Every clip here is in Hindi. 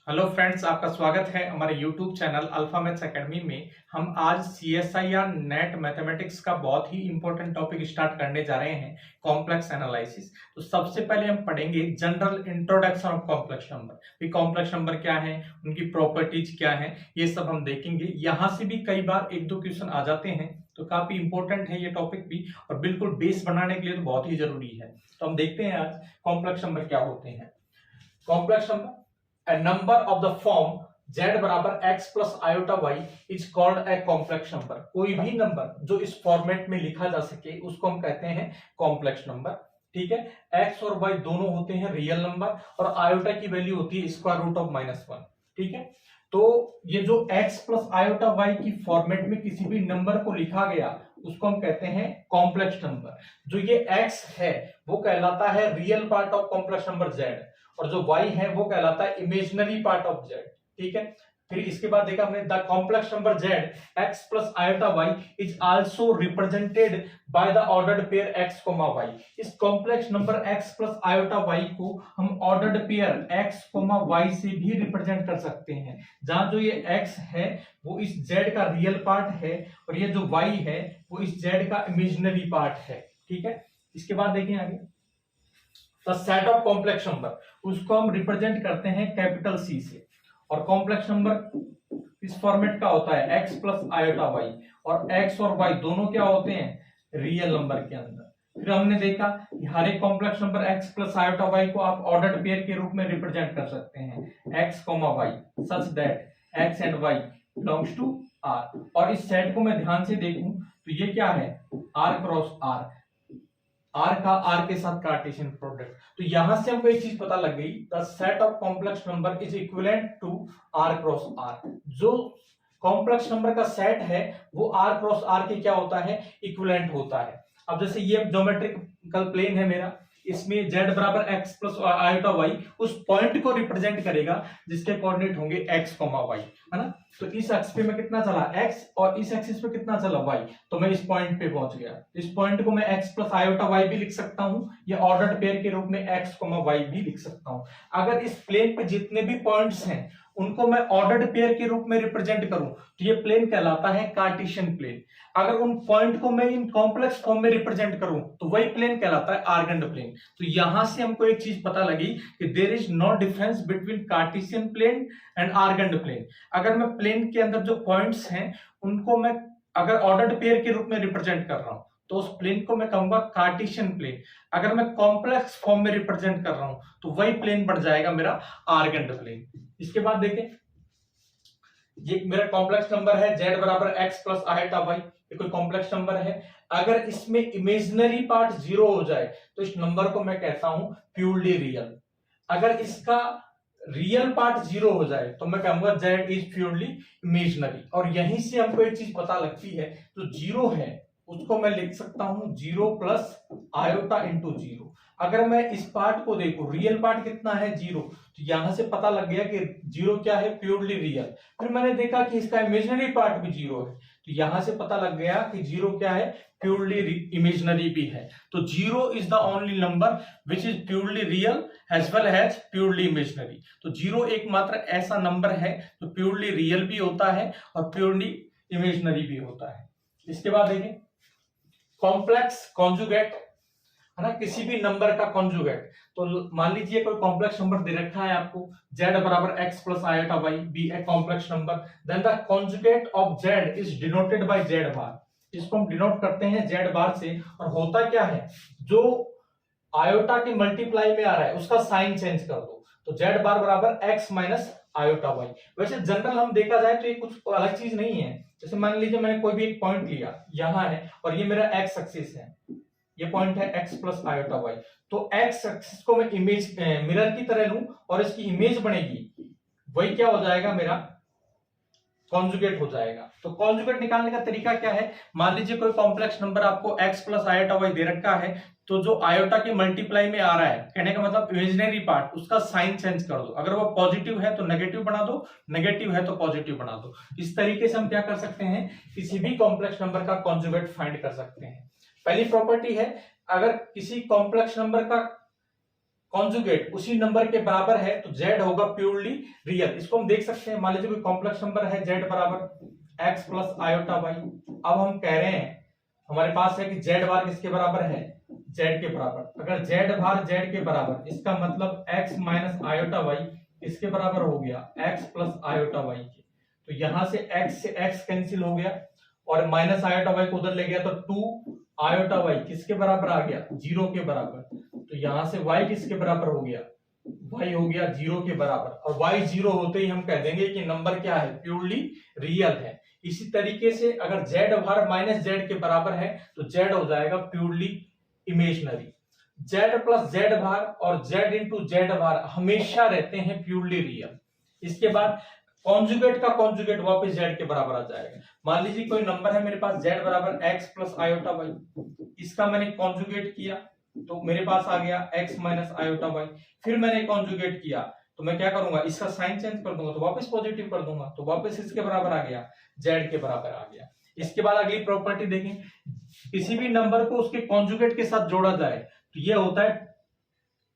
हेलो फ्रेंड्स, आपका स्वागत है हमारे YouTube channel alpha maths academy में। हम आज CSIR नेट मैथमेटिक्स का बहुत ही इंपॉर्टेंट टॉपिक स्टार्ट करने जा रहे हैं, कॉम्प्लेक्स एनालिसिस। तो सबसे पहले हम पढ़ेंगे general introduction of complex number. Complex number क्या है, उनकी प्रॉपर्टीज क्या है, ये सब हम देखेंगे। यहाँ से भी कई बार एक दो क्वेश्चन आ जाते हैं, तो काफी इंपॉर्टेंट है ये टॉपिक भी, और बिल्कुल बेस बनाने के लिए तो बहुत ही जरूरी है। तो हम देखते हैं आज कॉम्प्लेक्स नंबर क्या होते हैं। Complex number, a number of the form z बराबर x plus iota y is called a complex number। कोई भी नंबर जो इस फॉर्मेट में लिखा जा सके उसको हम कहते हैं कॉम्प्लेक्स नंबर। ठीक है, x और y दोनों होते हैं रियल नंबर, और आयोटा की वैल्यू होती है स्क्वायर रूट ऑफ -1। ठीक है, तो ये जो x प्लस आयोटा y की फॉर्मेट में किसी भी नंबर को लिखा गया उसको हम कहते हैं कॉम्प्लेक्स नंबर। जो ये x है वो कहलाता है real part of complex number z, और जो y है वो कहलाता है इमेजिनरी पार्ट ऑफ z। ठीक है, फिर इसके बाद देखा हमने the complex number z x plus iota y is also represented by the ordered pair x, y। इस complex number x plus iota y को हम ऑर्डर्ड पेयर x, y से भी रिप्रेजेंट कर सकते हैं, जहां जो ये x है वो इस z का रियल पार्ट है, और ये जो y है वो इस z का इमेजिनरी पार्ट है। ठीक है, इसके बाद देखें आगे, the set of complex number, उसको हम रिप्रेजेंट करते हैं कैपिटल C से। और कॉम्प्लेक्स नंबर इस फॉर्मेट का होता है x प्लस आयोटा y, और x और y दोनों क्या होते हैं रियल नंबर के अंदर। फिर हमने देखा कि हर एक complex number x plus iota y को आप ऑर्डर्ड पेयर के रूप में रिप्रेजेंट कर सकते हैं x, y such that x and y belongs to R। और इस सेट को मैं ध्यान से देखूं तो ये क्या है, R क्रॉस R, आर का आर के साथ कार्टेशियन प्रोडक्ट। तो यहां से हमको एक चीज पता लग गई, the set of complex number is equivalent to R cross R. जो कॉम्प्लेक्स नंबर का सेट है वो आर क्रॉस आर के क्या होता है, इक्विवेलेंट होता है। अब जैसे ये ज्योमेट्रिकल प्लेन है मेरा, इसमें z बराबर x प्लस आयोटा y उस पॉइंट को रिप्रेजेंट करेगा जिसके कोऑर्डिनेट होंगे x, y, है ना। तो इस अक्ष पे मैं कितना चला x, और इस एक्सिस पे कितना चला y, तो मैं इस पॉइंट पे पहुंच गया। इस पॉइंट को मैं x प्लस आयोटा y भी लिख सकता हूं, या ऑर्डर्ड पेयर के रूप में x, y भी लिख सकता हूं। अगर इस प्लेन पे जितने भी पॉइंट्स हैं उनको मैं ऑर्डर्ड पेयर के रूप में रिप्रेजेंट करूं तो ये प्लेन कहलाता है कार्टेशियन प्लेन। अगर उन पॉइंट को मैं इन कॉम्प्लेक्स फॉर्म में रिप्रेजेंट करूं तो वही प्लेन कहलाता है आर्गेंड प्लेन। तो यहां से हमको एक चीज पता लगी कि there is no difference between Cartesian plane and Argand plane. अगर मैं प्लेन के अंदर जो पॉइंट्स हैं उनको मैं अगर ऑर्डर्ड पेयर के रूप में रिप्रेजेंट कर रहा हूं तो उस प्लेन को मैं कहूंगा कार्टेशियन प्लेन। अगर मैं कॉम्प्लेक्स फॉर्म में रिप्रेजेंट कर रहा हूं तो वही प्लेन बढ़ जाएगा मेरा आर्गेंड प्लेन। इसके बाद देखें, ये मेरा कॉम्प्लेक्स नंबर है z बराबर x प्लस आयोटा y, ये कोई कॉम्प्लेक्स नंबर है। अगर इसमें इमेजिनरी पार्ट 0 हो जाए तो इस नंबर को मैं कहता हूं प्योरली रियल। अगर इसका रियल पार्ट 0 हो जाए तो मैं कहूंगा z इज प्योरली इमेजिनरी। और यहीं से हमको एक चीज पता लगती है, जो 0 है उसको मैं लिख सकता हूं 0 प्लस आयोटा इंटू 0। अगर मैं इस पार्ट को देखूं, रियल पार्ट कितना है 0, तो यहां से पता लग गया कि 0 क्या है, प्योरली रियल। फिर मैंने देखा कि इसका इमेजिनरी पार्ट भी 0 है, तो यहां से पता लग गया कि 0 क्या है, प्योरली इमेजिनरी भी है। तो 0 is the only number which is purely real as well as purely imaginary. तो 0 एकमात्र ऐसा नंबर है जो प्योरली रियल भी होता है और प्योरली इमेजिनरी भी होता है। इसके बाद देखिए कॉम्प्लेक्स कॉन्जुगेट, है ना, किसी भी नंबर का कॉन्जुगेट। तो मान लीजिए कोई कॉम्प्लेक्स नंबर दे रखा है आपको, z बराबर x plus iota y be a complex number, then the conjugate of z is denoted by z bar. इसको हम डिनोट करते हैं z बार से। और होता क्या है, जो आयोटा के मल्टीप्लाई में आ रहा है उसका साइन चेंज कर दो, तो z बार बराबर x माइनस आयोटा y। वैसे जनरल हम देखा जाए तो ये कुछ अलग चीज नहीं है। जैसे मान लीजिए मैंने कोई भी एक पॉइंट लिया, यहां है, और ये मेरा x एक्सिस है, ये पॉइंट है x प्लस आयोटा y। तो x एक्सिस को मैं इमेज मिरर की तरह लूं और इसकी इमेज बनेगी, वही क्या हो जाएगा, मेरा कॉन्जुगेट हो जाएगा। तो कॉन्जुगेट निकालने का तरीका क्या है, मान लीजिए कोई कॉम्प्लेक्स नंबर आपको x प्लस आयोटा y दे रखा है, तो जो आयोटा के मल्टीप्लाई में आ रहा है, कहने का मतलब इमेजिनरी पार्ट, उसका साइन चेंज कर दो। अगर वो पॉजिटिव है तो नेगेटिव बना दो, नेगेटिव है तो पॉजिटिव बना दो। इस तरीके से हम क्या कर सकते हैं, किसी भी कॉम्प्लेक्स नंबर का कॉन्जुगेट फाइंड कर सकते हैं। पहली प्रॉपर्टी है, अगर किसी कॉम्प्लेक्स नंबर का कॉन्जुगेट उसी नंबर के बराबर है तो z होगा प्योरली रियल। इसको हम देख सकते हैं, मान लीजिए कोई कॉम्प्लेक्स नंबर है z बराबर x प्लस आयोटा y। अब हम कह रहे हैं हमारे पास है कि z बार किसके बराबर है, z के बराबर। अगर z बार z के बराबर, इसका मतलब x माइनस आयोटा y किसके बराबर हो गया, x प्लस आयोटा y के। तो यहां से x कैंसिल हो गया और माइनस आयोटा y को उधर ले गया तो 2 आयोटा y किसके बराबर आ गया, 0 के बराबर। तो यहां से y किसके बराबर हो गया, y हो गया 0 के बराबर। और y 0 होते ही हम कह देंगे कि नंबर क्या है, प्योरली रियल है। इसी तरीके से अगर z बार माइनस z के बराबर है तो z हो जाएगा purely imaginary. z plus z बार और z इंटू z बार हमेशा रहते हैं प्योरली रियल। इसके बाद कॉन्जुगेट का कॉन्जुगेट वापस z के बराबर आ जाएगा। मान लीजिए कोई नंबर है मेरे पास z बराबर x प्लस आयोटा y, इसका मैंने कॉन्जुगेट किया तो मेरे पास आ गया x माइनस आयोटा y। फिर मैंने कॉन्जुगेट किया तो मैं क्या करूंगा, इसका साइन चेंज कर दूंगा तो वापस पॉजिटिव कर दूंगा तो वापस इसके बराबर आ गया, z के बराबर आ गया। इसके बाद अगली प्रॉपर्टी देखें, किसी भी नंबर को उसके कॉन्जुगेट के साथ जोड़ा जाए तो ये होता है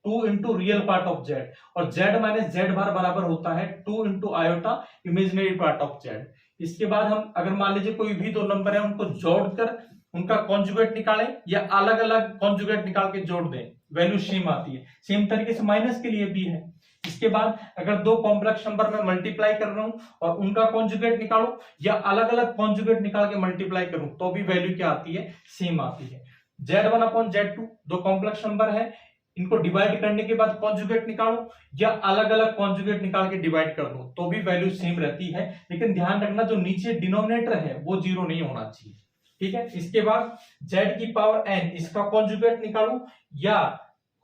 2 into real part of z, और z माइनस z बार बराबर होता है 2 into iota imaginary part of z। इसके बाद हम अगर मान लीजिए कोई भी दो नंबर है उनको जोड़कर उनका कॉन्जुगेट निकालें या अलग अलग कॉन्जुगेट निकाल के जोड़ दें, वैल्यू सेम आती है। सेम तरीके से माइनस के लिए भी है। इसके बाद अगर दो कॉम्प्लेक्स नंबर में मल्टीप्लाई कर रहा हूं और उनका कॉन्जुगेट निकालूं या अलग अलग कॉन्जुगेट निकाल के मल्टीप्लाई करूं तो भी वैल्यू क्या आती है, सेम आती है। z1 अपॉन z2 दो कॉम्प्लेक्स नंबर है, इनको डिवाइड करने के बाद कॉन्जुगेट निकालो या अलग अलग कॉन्जुगेट निकाल के डिवाइड कर दो तो भी वैल्यू सेम रहती है। लेकिन ध्यान रखना जो नीचे डिनोमिनेटर है वो 0 नहीं होना चाहिए, ठीक है। इसके बाद z की पावर n, इसका कॉन्जुगेट निकालू या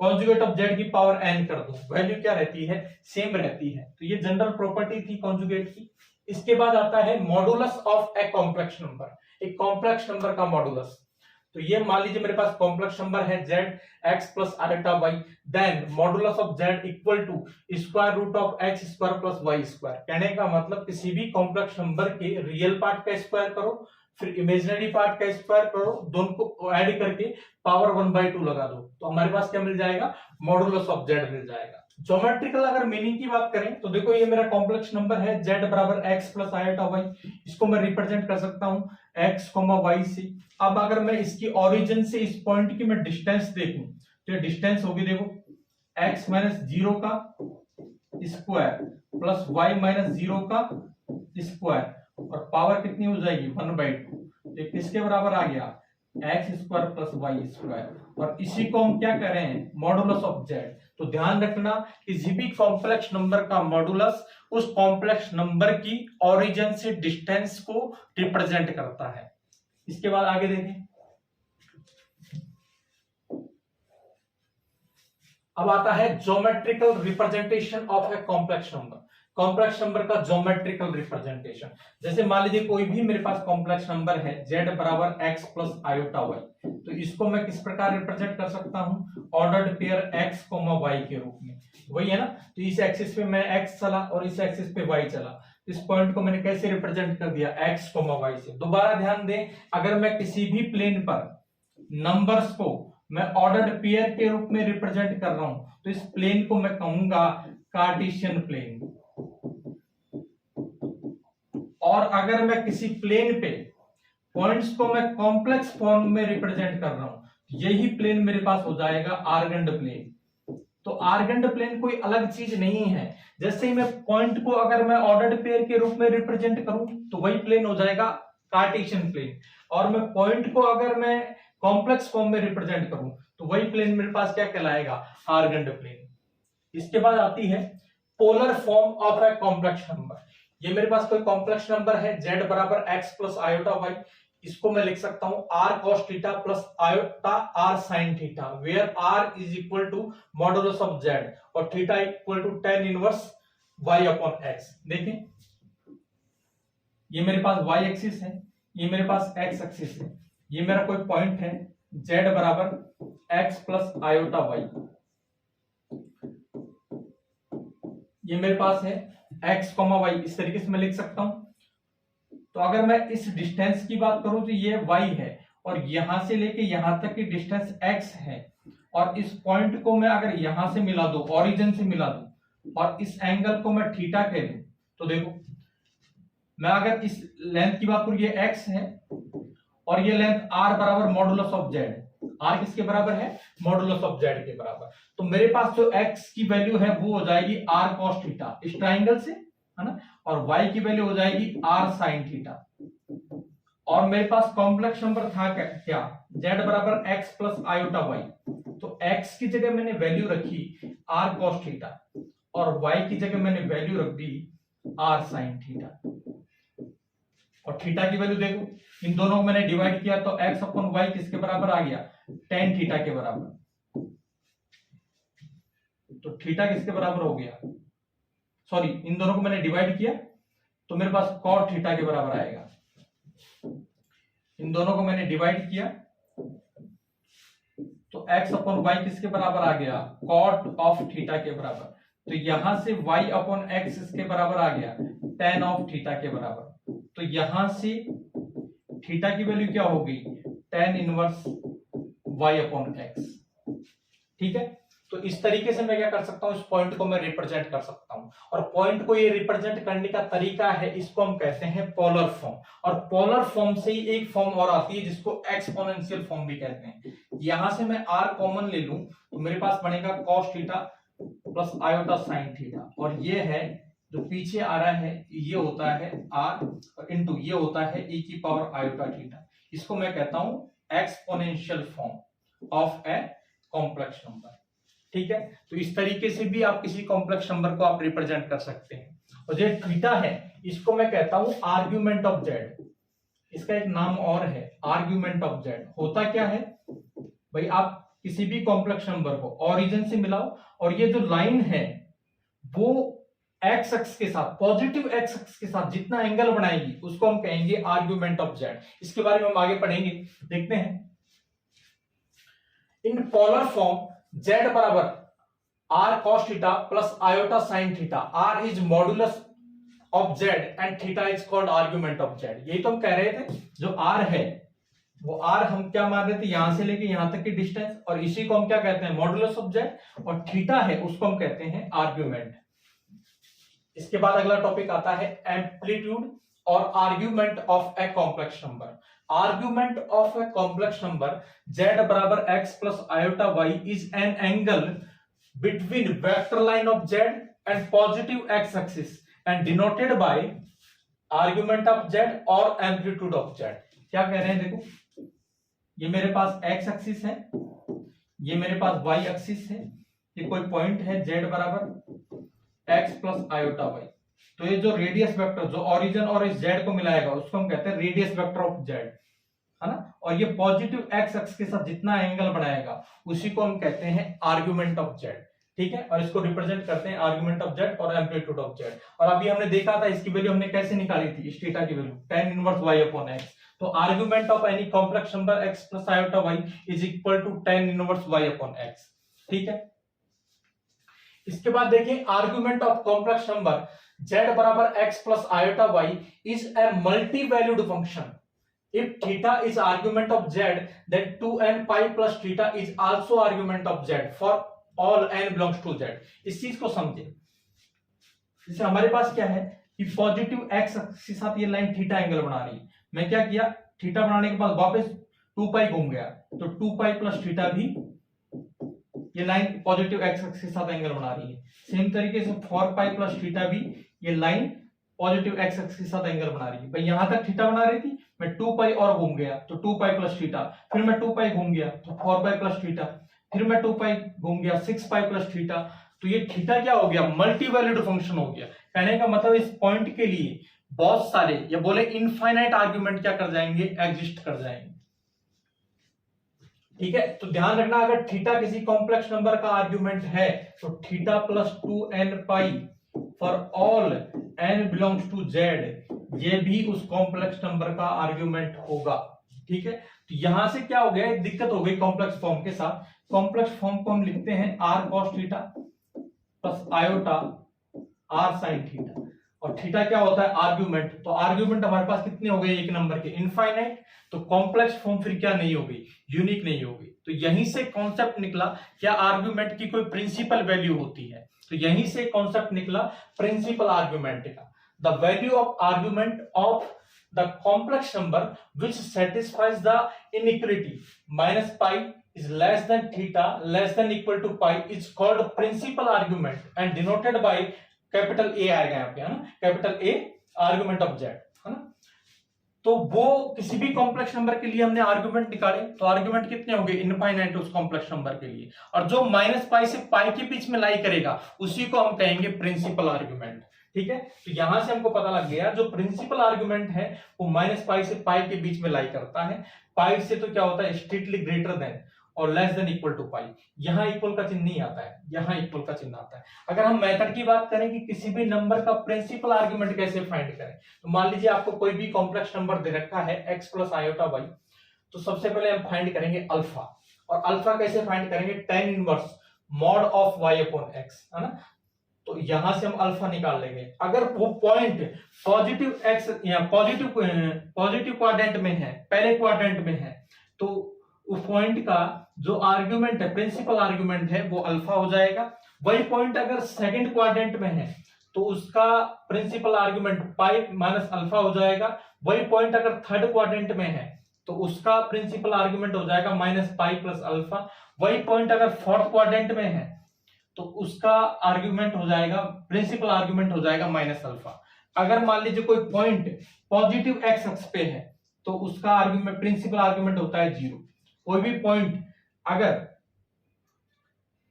कॉन्जुगेट ऑफ z की पावर n कर दो, वैल्यू क्या रहती है, सेम रहती है। तो ये जनरल प्रॉपर्टी थी कॉन्जुगेट की। इसके बाद आता है modulus of a complex number, एक कॉम्प्लेक्स नंबर का मॉडुलस। तो ये मान लीजिए मेरे पास कॉम्प्लेक्स नंबर है z x plus iota y, then modulus of z equal to square root of x square plus y square. कहने का मतलब किसी भी कॉम्प्लेक्स नंबर के रियल पार्ट का स्क्वायर करो फिर इमेजिनरी पार्ट का स्क्वायर करो, दोनों को ऐड करके पावर 1/2 लगा दो तो हमारे पास क्या मिल जाएगा, मॉडुलस ऑफ z मिल जाएगा। ज्योमेट्रिकल अगर मीनिंग की बात करें तो देखो ये मेरा कॉम्प्लेक्स नंबर है z बराबर x प्लस आयोटा y, इसको मैं रिप्रेजेंट कर सकता हूं x, y से। अब अगर मैं इसकी ओरिजिन से इस पॉइंट की मैं डिस्टेंस देखूं तो ये डिस्टेंस होगी देखो x माइनस 0 का स्क्वायर प्लस y माइनस 0 का स्क्वायर और पावर कितनी हो जाएगी 1/2। ये किसके बराबर आ गया, x square plus y square, और इसी को हम क्या कर रहे हैं, मॉडुलस ऑफ z। तो ध्यान रखना किसी भी कॉम्प्लेक्स नंबर का मॉडुलस उस कॉम्प्लेक्स नंबर की ओरिजिन से डिस्टेंस को रिप्रेजेंट करता है। इसके बाद आगे देखें, अब आता है geometrical representation of a complex number. Complex number का ज्योमेट्रिकल रिप्रेजेंटेशन, जैसे मान लीजिए कोई भी मेरे पास कॉम्प्लेक्स नंबर है z बराबर x प्लस आयोटा y, तो इसको मैं किस प्रकार रिप्रेजेंट कर सकता हूं, ऑर्डर्ड पेयर x, y के रूप में, वही है ना। तो इस एक्सिस पे मैं x चला और इस एक्सिस पे y चला, इस पॉइंट को मैंने कैसे रिप्रेजेंट कर दिया, x, y से। दोबारा ध्यान दें, अगर मैं किसी भी प्लेन पर नंबर्स को मैं ऑर्डर्ड पेयर के रूप में रिप्रेजेंट कर रहा हूं तो इस प्लेन को मैं कहूंगा कार्टेशियन प्लेन। और अगर मैं किसी प्लेन पे पॉइंट्स को मैं कॉम्प्लेक्स फॉर्म में रिप्रेजेंट कर रहा हूं यही प्लेन मेरे पास हो जाएगा आर्गेंड प्लेन। तो आर्गेंड प्लेन कोई अलग चीज नहीं है। जैसे ही मैं पॉइंट को अगर मैं ऑर्डर्ड पेयर के रूप में रिप्रेजेंट करूं तो वही प्लेन हो जाएगा कार्टेशियन प्लेन, और मैं पॉइंट को अगर मैं कॉम्प्लेक्स फॉर्म में रिप्रेजेंट करूं तो वही प्लेन मेरे पास क्या कहलाएगा, आर्गेंड प्लेन। इसके बाद आती है polar form of a complex number. ये मेरे पास कोई कॉम्प्लेक्स नंबर है z बराबर x प्लस आयोटा y, इसको मैं लिख सकता हूं r cos theta plus iota r sin theta, where r is equal to modulus of z और theta equal to tan inverse y upon x। देखें ये मेरे पास y एक्सिस है, ये मेरे पास x एक्सिस है, ये मेरा कोई पॉइंट है z बराबर x प्लस आयोटा y, ये मेरे पास है x, y, इस तरीके से मैं लिख सकता हूं। तो अगर मैं इस डिस्टेंस की बात करूं तो ये y है और यहां से लेके यहां तक की डिस्टेंस x है, और इस पॉइंट को मैं अगर यहां से मिला दूं, ओरिजिन से मिला दूं, और इस एंगल को मैं थीटा कह दूं, तो देखो मैं अगर इस लेंथ की बात करूं, ये x है और ये लेंथ r बराबर मॉडुलस ऑफ z है। r किसके बराबर है? मॉडुलस ऑफ z के बराबर। तो मेरे पास जो x की वैल्यू है वो हो जाएगी r cos थीटा इस ट्राइंगल से, है ना, और y की वैल्यू हो जाएगी r sin थीटा। और मेरे पास कॉम्प्लेक्स नंबर था क्या? z बराबर x प्लस आयोटा y। तो x की जगह मैंने वैल्यू रखी r cos थीटा और y की जगह मैंने वैल्यू रख दी r sin थीटा। और थीटा की वैल्यू देखो, इन दोनों को मैंने डिवाइड किया तो x अपॉन y किसके बराबर आ गया? tan थीटा के बराबर। तो थीटा किसके बराबर हो गया? सॉरी, इन दोनों को मैंने डिवाइड किया तो मेरे पास cot थीटा के बराबर आएगा। इन दोनों को मैंने डिवाइड किया तो x अपॉन y किसके बराबर आ गया? cot ऑफ थीटा के बराबर। तो यहां से y अपॉन x इसके बराबर आ गया tan ऑफ थीटा के बराबर। तो यहां से थीटा की वैल्यू क्या हो गई? tan inverse y upon x। ठीक है, तो इस तरीके से मैं क्या कर सकता हूं? इस पॉइंट को मैं रिप्रेजेंट कर सकता हूं। और पॉइंट को ये रिप्रेजेंट करने का तरीका है, इसको हम कहते हैं पोलर फॉर्म। और पोलर फॉर्म से ही एक फॉर्म और आती है जिसको एक्सपोनेंशियल फॉर्म भी कहते हैं। यहां से मैं r कॉमन ले लूं तो मेरे पास बनेगा cos theta plus iota sin theta, और ये है जो पीछे आ रहा है ये होता है r इंटू ये होता है e की पावर आयोटा थीटा। इसको मैं कहता हूं exponential form of a complex number. ठीक है, तो इस तरीके से भी आप किसी कॉम्प्लेक्स नंबर को आप रिप्रेजेंट कर सकते हैं। और जो थीटा है इसको मैं कहता हूं आर्ग्यूमेंट ऑफ जेड। इसका एक नाम और है आर्ग्यूमेंट ऑफ जेड। होता क्या है भाई, आप किसी भी कॉम्प्लेक्स नंबर को ओरिजिन से मिलाओ और ये जो लाइन है वो एक्स एक्स के साथ, पॉजिटिव एक्स एक्स के साथ जितना एंगल बनाएगी उसको हम कहेंगे आर्ग्यूमेंट ऑफ जेड। इसके बारे में हम आगे पढ़ेंगे, देखते हैं। इन पोलर फॉर्म z बराबर r cos theta plus iota sin theta, r is modulus of z and theta is called argument of z। यही तो हम कह रहे थे, जो r है वो r हम क्या मान रहे थे? यहां से लेके यहां तक की डिस्टेंस, और इसी को हम क्या कहते हैं? Modulus of z। और थीटा है उसको हम कहते हैं आर्ग्यूमेंट। इसके बाद अगला टॉपिक आता है एम्पलीट्यूड और argument of a complex number. Argument of a complex number z बराबर x plus iota y is an angle between vector line of z and positive x axis and denoted by argument of z और एम्पलीट्यूड ऑफ z। क्या कह रहे हैं? देखो, ये मेरे पास x एक्सिस है, ये मेरे पास y एक्सिस है, ये कोई पॉइंट है z बराबर x प्लस आयोटा y। तो ये जो रेडियस वेक्टर जो ओरिजिन और इस z को मिलाएगा उसको हम कहते हैं रेडियस वेक्टर ऑफ z, है ना। और ये पॉजिटिव x एक्सिस के साथ जितना एंगल बनाएगा उसी को हम कहते हैं आर्ग्यूमेंट ऑफ z। ठीक है, और इसको रिप्रेजेंट करते हैं आर्ग्यूमेंट ऑफ z और एम्पलीट्यूड ऑफ z। और अभी हमने देखा था इसकी वैल्यू हमने कैसे निकाली थी, इस थीटा की value tan inverse y upon x। तो argument of any complex number x plus iota y is equal to tan inverse y upon x। ठीक है, इसके बाद देखिए argument of complex number z बराबर x plus iota y is a multi valued function. If theta is argument of z then 2n pi plus theta is also argument of z for all n belongs to z। इस चीज को समझे, जैसे हमारे पास क्या है कि पॉजिटिव x के साथ ये लाइन थीटा एंगल बना रही है। मैं क्या किया, थीटा बनाने के बाद वापस 2 पाई घूम गया, तो 2 पाई प्लस थीटा भी ये लाइन पॉजिटिव एक्स एक्सिस के साथ एंगल बना रही है। सेम तरीके से 4 पाई प्लस थीटा भी ये लाइन पॉजिटिव एक्स एक्सिस के साथ एंगल बना रही है। भाई यहां तक थीटा बना रही थी, मैं 2 पाई और घूम गया तो 2 पाई प्लस थीटा, फिर मैं 2 पाई घूम गया तो 4 पाई प्लस थीटा, फिर मैं 2 पाई घूम गया 6 पाई प्लस थीटा। तो ये थीटा क्या हो गया? मल्टी वैल्यूड फंक्शन हो गया। कहने का मतलब इस पॉइंट के लिए बहुत सारे या बोले इनफाइनाइट आर्ग्यूमेंट क्या कर जाएंगे? एग्जिस्ट कर जाएंगे। ठीक है, तो ध्यान रखना, अगर थीटा किसी कॉम्प्लेक्स नंबर का आर्ग्यूमेंट है तो theta plus 2n pi for all n belongs to z ये भी उस कॉम्प्लेक्स नंबर का आर्ग्यूमेंट होगा। ठीक है, तो यहां से क्या हो गया, एक दिक्कत हो गई कॉम्प्लेक्स फॉर्म के साथ। कॉम्प्लेक्स फॉर्म को हम लिखते हैं r cos theta plus iota r sin theta, और थीटा क्या होता है? आर्ग्यूमेंट। तो आर्ग्यूमेंट हमारे पास कितने हो गए? एक नंबर के, इनफाइनाइट। तो कॉम्प्लेक्स फॉर्म फिर क्या नहीं होगी? यूनिक नहीं होगी। तो यहीं से कॉन्सेप्ट निकला क्या आर्गुमेंट की कोई प्रिंसिपल वैल्यू होती है, तो यहीं से कॉन्सेप्ट निकला प्रिंसिपल आर्गुमेंट का। The value of argument of the complex number which satisfies the inequality minus pi is less than theta less than equal to pi is called principal argument and denoted by capital A आएगा यहाँ पे, है ना, capital A argument of z, है ना। तो वो किसी भी कॉम्प्लेक्स नंबर के लिए हमने आर्गुमेंट निकाले, तो आर्गुमेंट कितने होंगे, इनफाइनाइट उस कॉम्प्लेक्स नंबर के लिए, और जो माइनस पाई से पाई के बीच में लाई करेगा उसी को हम कहेंगे प्रिंसिपल आर्गुमेंट। ठीक है, तो यहां से हमको पता लग गया जो प्रिंसिपल आर्गुमेंट है वो माइनस पाई से पाई के बीच में लाई करता है, पाई से तो क्या होता है स्ट्रिक्टली ग्रेटर देन और लेस देन इक्वल टू पाई, यहां इक्वल का चिन्ह नहीं आता है, यहां इक्वल का चिन्ह आता है। अगर हम मेथड की बात करें कि किसी भी नंबर का प्रिंसिपल आर्गुमेंट कैसे फाइंड करें, तो मान लीजिए आपको कोई भी कॉम्प्लेक्स नंबर दे रखा है x प्लस आयोटा y, तो सबसे पहले हम फाइंड करेंगे अल्फा, और अल्फा कैसे फाइंड करेंगे, tan inverse mod of y upon x, है ना। तो यहां से हम अल्फा निकाल लेंगे। अगर वो पॉइंट पॉजिटिव x या पॉजिटिव क्वाड्रेंट में है, पहले क्वाड्रेंट में है, तो उस पॉइंट का जो आर्गुमेंट है प्रिंसिपल आर्गुमेंट है वो अल्फा हो जाएगा। वही पॉइंट अगर सेकंड क्वाड्रेंट में है तो उसका principal argument pi minus alpha हो जाएगा। वही पॉइंट अगर थर्ड क्वाड्रेंट में है तो उसका प्रिंसिपल आर्गुमेंट हो जाएगा माइनस पाई प्लस अल्फा। वही पॉइंट अगर फोर्थ क्वाड्रेंट में है तो उसका आर्गुमेंट हो जाएगा, प्रिंसिपल आर्गुमेंट हो जाएगा माइनस अल्फा। अगर मान लीजिए कोई पॉइंट पॉजिटिव एक्स एक्स पे है तो उसका आर्गुमेंट प्रिंसिपल आर्गुमेंट होता है 0। कोई भी पॉइंट अगर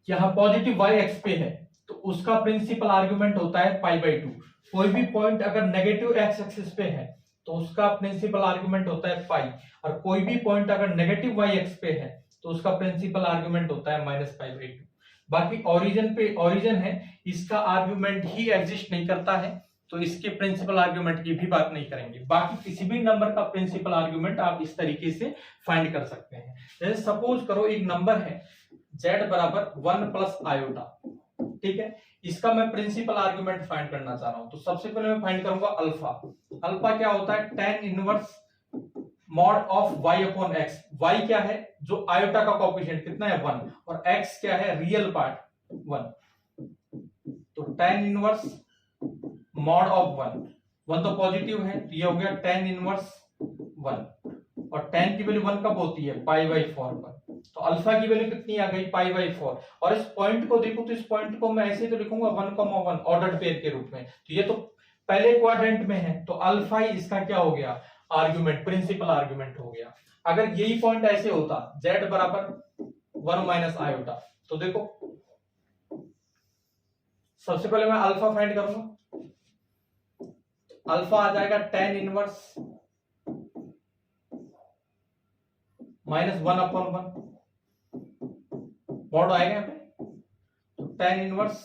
यहां पॉजिटिव वाई एक्स पे है तो उसका प्रिंसिपल आर्गुमेंट होता है पाई बाई 2। कोई भी पॉइंट अगर नेगेटिव एक्स एक्सिस पे है तो उसका प्रिंसिपल आर्गुमेंट होता है पाई, और कोई भी पॉइंट अगर नेगेटिव वाई एक्स पे है तो उसका प्रिंसिपल आर्गुमेंट होता है माइनस पाई बाई 2। बाकी ओरिजिन है, इसका आर्गुमेंट ही एग्जिस्ट नहीं करता है, तो इसके प्रिंसिपल आर्गुमेंट की भी बात नहीं करेंगे। बाकी किसी भी नंबर का प्रिंसिपल आर्गुमेंट आप इस तरीके से फाइंड कर सकते हैं। जैसे सपोज करो एक नंबर है z बराबर 1 प्लस आयोटा, ठीक है, इसका मैं प्रिंसिपल आर्गुमेंट फाइंड करना चाह रहा हूं, तो सबसे पहले मैं फाइंड करूंगा अल्फा। अल्फा क्या होता है, tan inverse mod of y upon x। y क्या है, जो आयोटा का कोएफिशिएंट कितना है 1, और x क्या है रियल पार्ट 1, तो tan इनवर्स मॉड ऑफ 1 तो पॉजिटिव है, तो ये हो गया tan इनवर्स 1, और tan की वैल्यू 1 कब होती है, पाई बाई 4 पर, तो अल्फा की वैल्यू कितनी आ गई, पाई बाई 4। और इस पॉइंट को देखो तो इस पॉइंट को मैं ऐसे तो लिखूंगा 1,1 ऑर्डर्ड पेयर के रूप में, तो ये तो पहले क्वाड्रेंट में है, तो अल्फा ही इसका क्या हो गया, आर्गुमेंट, प्रिंसिपल आर्गुमेंट हो गया। अगर यही पॉइंट ऐसे होता z बराबर 1 माइनस आयोटा, तो देखो सबसे पहले मैं अल्फा फाइंड करूंगा, अल्फा आ जाएगा tan inverse minus 1 upon 1, mod आएगा यहाँ पे, तो tan इनवर्स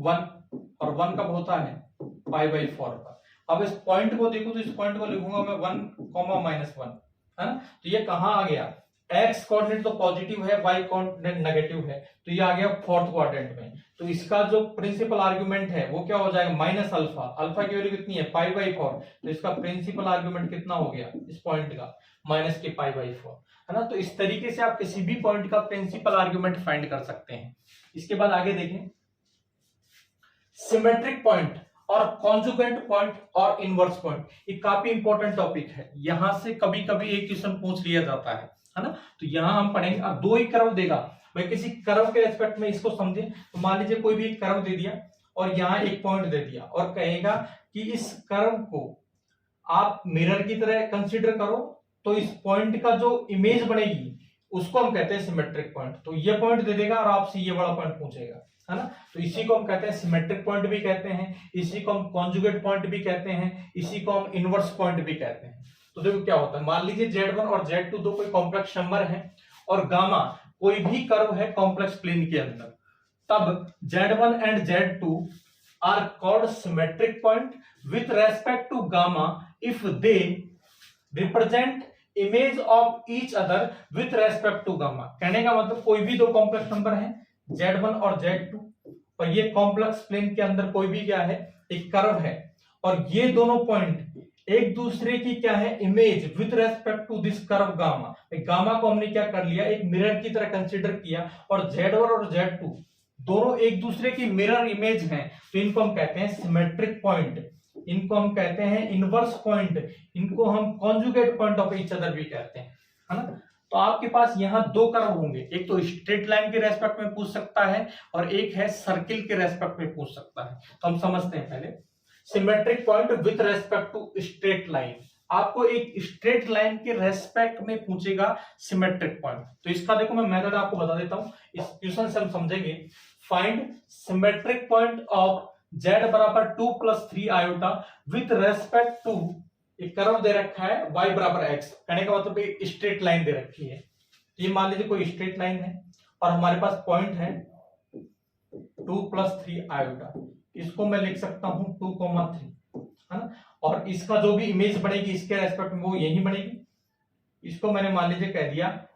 1, और 1 कब होता है, पाई बाई 4 पर। अब इस पॉइंट को देखो तो इस पॉइंट को लिखूंगा मैं 1, माइनस 1, है ना, तो ये कहां आ गया, x कोऑर्डिनेट तो पॉजिटिव है, y कोऑर्डिनेट नेगेटिव है, तो ये आ गया फोर्थ क्वाड्रेंट में, तो इसका जो प्रिंसिपल आर्गुमेंट है वो क्या हो जाएगा, माइनस अल्फा। अल्फा की वैल्यू कितनी है, पाई बाई 4, तो इसका प्रिंसिपल आर्गुमेंट कितना हो गया इस पॉइंट का, माइनस के पाई बाई 4, है ना। तो इस तरीके से आप किसी भी पॉइंट का प्रिंसिपल आर्गुमेंट फाइंड कर सकते हैं। इसके बाद आगे देखें, सिमेट्रिक पॉइंट और कॉन्जुगेंट पॉइंट और इनवर्स पॉइंट, ये काफी इंपॉर्टेंट टॉपिक है, यहां से कभी कभी एक क्वेश्चन पूछ लिया जाता है ना। तो यहां हम पढ़ेंगे, अब दो ही कर्व देगा, भाई किसी कर्व के रेस्पेक्ट में इसको समझे, तो मान लीजिए कोई भी एक कर्व दे दिया और यहाँ एक पॉइंट दे दिया और कहेगा कि इस कर्व को आप मिरर की तरह कंसीडर करो, तो इस पॉइंट का जो इमेज बनेगी उसको हम कहते हैं सिमेट्रिक पॉइंट। तो ये पॉइंट दे देगा और आपसे ये वाला पॉइंट पूछेगा, है ना, तो इसी को हम कहते हैं सिमेट्रिक पॉइंट भी कहते हैं, इसी को हम कॉन्जुगेट पॉइंट भी कहते हैं, इसी को हम इनवर्स पॉइंट भी कहते हैं। तो देखो क्या होता है, मान लीजिए z1 और z2 दो कोई कॉम्प्लेक्स नंबर है और गामा कोई भी कर्व है कॉम्प्लेक्स प्लेन के अंदर, तब z1 and z2 are called symmetric point with respect to gamma if they represent image of each other with respect to gamma. कहने का मतलब कोई भी दो कॉम्प्लेक्स नंबर है z1 और z2, और ये कॉम्प्लेक्स प्लेन के अंदर कोई भी क्या है, एक कर्व है, और ये दोनों पॉइंट एक दूसरे की क्या है image with respect to this curve gamma. Gamma को हमने क्या कर लिया, एक मिरर की तरह कंसीडर किया, और Z1 और Z2 दोनों एक दूसरे की मिरर इमेज हैं, तो इनको हम कहते हैं सिमेट्रिक पॉइंट, इनको हम कहते हैं इनवर्स पॉइंट, इनको हम conjugate point of each other भी कहते हैं, है ना। तो आपके पास यहाँ दो कर्व होंगे, एक तो स्ट्रेट लाइन के रेस्पेक्ट में पूछ सकता है और एक है सर्किल के रेस्पेक्ट में पूछ सकता है। तो हम समझते हैं पहले symmetric point with respect to straight line, आपको एक स्ट्रेट लाइन के रेस्पेक्ट में पूछेगा सिमेट्रिक पॉइंट। तो इसका देखो मैं मेथड आपको बता देता हूं, इस क्वेश्चन से हम समझेंगे। Find symmetric point of z बराबर 2 + 3 आयोटा विथ रेस्पेक्ट टू एक कर्व दे रखा है y बराबर x, कहने का मतलब एक स्ट्रेट लाइन दे रखी है। ये मान लीजिए कोई स्ट्रेट लाइन है और हमारे पास पॉइंट है 2 + 3 आयोटा, इसको मैं लिख सकता हूं 2,3, है ना। और इसका जो भी इमेज बनेगी इसके रेस्पेक्ट में वो यही बनेगी, इसको मैंने मान लीजिए कह दिया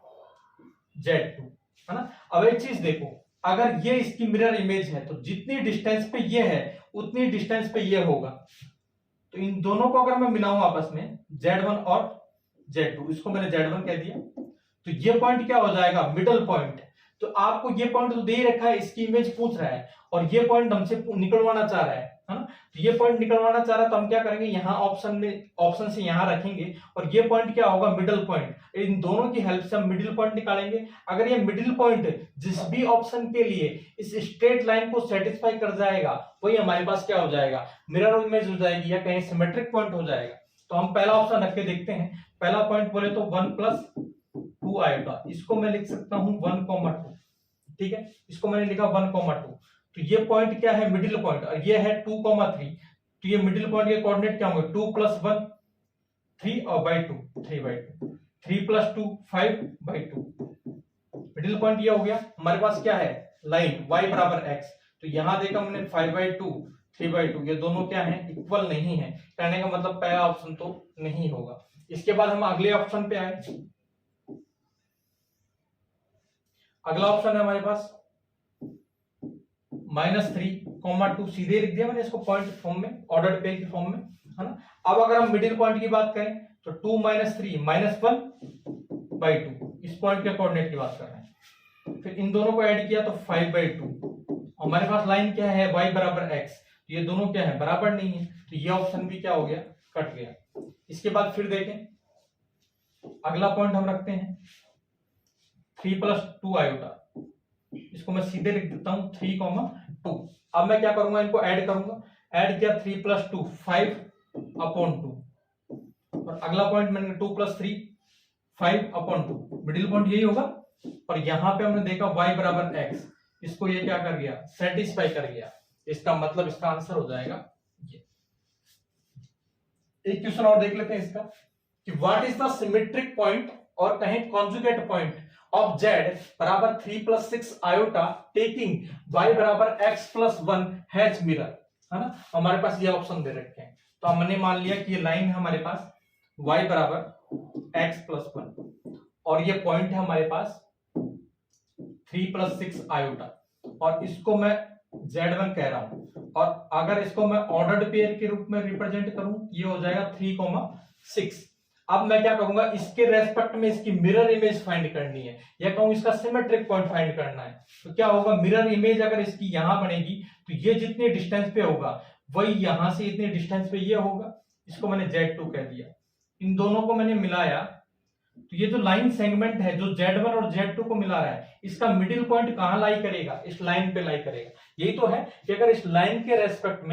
Z2, है ना। अब एक चीज देखो, अगर ये इसकी मिरर इमेज है तो जितनी डिस्टेंस पे ये है उतनी डिस्टेंस पे ये होगा, तो इन दोनों को अगर मैं मिलाऊं आपस में Z1 और Z2, इसको मैंने Z1 कह दिया, तो ये पॉइंट क्या हो जाएगा, मिडल पॉइंट। तो आपको ये पॉइंट तो दे ही रखा है, इसकी इमेज पूछ रहा है और ये पॉइंट हमसे निकलवाना चाह रहा है ना। तो ये पॉइंट निकलवाना चाह रहा है तो हम क्या करेंगे, यहाँ ऑप्शन से यहाँ रखेंगे और ये पॉइंट क्या होगा, मिडिल पॉइंट। इन दोनों की हेल्प से हम मिडिल पॉइंट निकालेंगे। अगर ये मिडिल पॉइंट जिस भी ऑप्शन के लिए इस स्ट्रेट लाइन को सेटिस्फाई कर जाएगा वही हमारे पास क्या हो जाएगा, मिरर इमेज हो जाएगी या कहीं सिमेट्रिक पॉइंट हो जाएगा। तो हम पहला ऑप्शन रख के देखते हैं। पहला पॉइंट बोले तो 1 + 2 आएगा, इसको मैं लिख सकता हूं 1,2, ठीक है। इसको मैंने लिखा 1,2, तो ये पॉइंट क्या है, मिडिल पॉइंट, और ये है 2,3, तो ये मिडिल पॉइंट के कोऑर्डिनेट क्या होंगे, 2 + 1 3 और बाई 2 3/2, 3 + 2 5/2, मिडिल पॉइंट ये हो गया। हमारे पास क्या है, लाइन y बराबर x, तो यहां देखा हमने 5/2 3/2, ये दोनों क्या है, इक्वल नहीं है, कहने का मतलब पहला ऑप्शन तो नहीं होगा। इसके बाद हम अगले ऑप्शन पे आए। अगला ऑप्शन है हमारे पास -3,2, सीधे लिख दिया मैंने इसको पॉइंट फॉर्म में, ऑर्डर्ड पेयर की फॉर्म में, है ना। अब अगर हम मिडिल पॉइंट की बात करें तो 2 - 3 -1/2, इस पॉइंट के कोऑर्डिनेट की बात कर रहे हैं। फिर इन दोनों को ऐड किया तो 5/2, हमारे पास लाइन क्या है, y बराबर x, तो ये दोनों क्या है, बराबर नहीं है, तो ये ऑप्शन भी क्या हो गया, कट गया। इसके बाद फिर देखें, अगला पॉइंट हम रखते हैं 3 + 2 आयोटा, इसको मैं सीधे लिख देता हूं 3,2। अब मैं क्या करूंगा, इनको ऐड करूंगा, ऐड किया 3 + 2 5/2, और अगला पॉइंट मैंने 2 + 3 5/2, मिडिल पॉइंट यही होगा। और यहां पे हमने देखा y बराबर x, इसको ये क्या कर गया, सेटिस्फाई कर गया, इसका मतलब इसका आंसर हो जाएगा ये। एक क्वेश्चन और देख लेते हैं इसका, कि what is the symmetric point और कहें कॉन्जुगेट पॉइंट ऑफ z बराबर 3 + 6 आयोटा टेकिंग y बराबर x + 1 हैज मिरर, है ना। हमारे पास ये ऑप्शन दे रखे हैं, तो हमने मान लिया कि ये लाइन है हमारे पास y बराबर x + 1 और ये पॉइंट है हमारे पास 3 + 6 आयोटा, और इसको मैं Z1 कह रहा हूं, और अगर इसको मैं ऑर्डर्ड पेयर के रूप में रिप्रेजेंट करूं, ये हो जाएगा 3,6। अब मैं क्या करूंगा, इसके रेस्पेक्ट में इसकी मिरर इमेज फाइंड करनी है, या कहूं इसका सिमेट्रिक पॉइंट फाइंड करना है। तो क्या होगा, मिरर इमेज अगर इसकी यहां बनेगी तो ये जितने डिस्टेंस पे होगा वही यहां से इतने डिस्टेंस पे ये होगा, इसको मैंने Z2 कह दिया। इन दोनों को मैंने मिलाया तो ये जो लाइन सेगमेंट है जो Z1 और Z2 को मिला रहा है, इसका मिडिल पॉइंट कहां लाई करेगा, इस लाइन पे लाई करेगा। यही तो है कि अगर इस लाइन के रेस्पेक्ट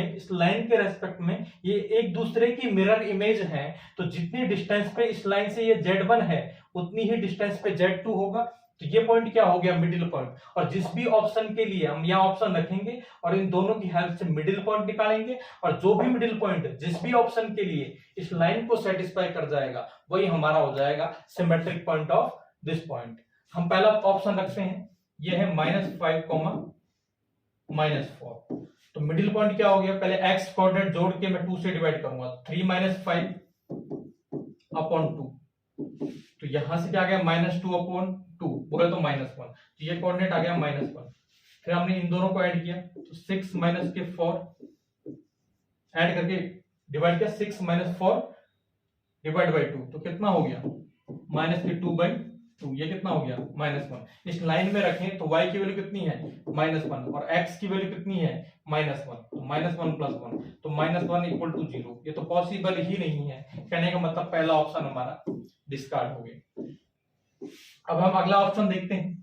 में ये एक दूसरे की मिरर इमेज है, तो जितनी डिस्टेंस पे इस लाइन से ये Z1 है उतनी ही डिस्टेंस पे Z2 होगा, तो ये पॉइंट क्या हो गया, मिडिल पॉइंट। और जिस भी ऑप्शन के लिए हम यहाँ ऑप्शन रखेंगे और इन दोनों की हेल्प से मिडिल पॉइंट निकालेंगे, और जो भी मिडिल पॉइंट जिस भी ऑप्शन के लिए इस लाइन को सेटिस्फाई कर जाएगा वही हमारा हो जाएगा symmetric point of this point. हम पहला ऑप्शन रखते हैं, ये है -5, -4, तो मिडिल पॉइंट क्या हो गया, पहले x कोऑर्डिनेट जोड़ के मैं 2 से डिवाइड करूंगा, 3 - 5/2, तो यहां से क्या आ गया, -2/2, बोले तो -1, तो ये कोऑर्डिनेट आ गया -1। फिर हमने इन दोनों को ऐड किया तो 6 - 4 ऐड करके डिवाइड किया, 6 - 4 डिवाइड बाई 2, तो कितना हो गया -2/2, ये कितना हो गया -1। इस लाइन में रखें तो y की वैल्यू कितनी है -1 और x की वैल्यू कितनी है -1, तो -1 + 1, तो -1 = 0। ये तो पॉसिबल ही नहीं है, कहने का मतलब पहला ऑप्शन हमारा डिस्कार्ड हो गया। अब हम अगला ऑप्शन देखते हैं।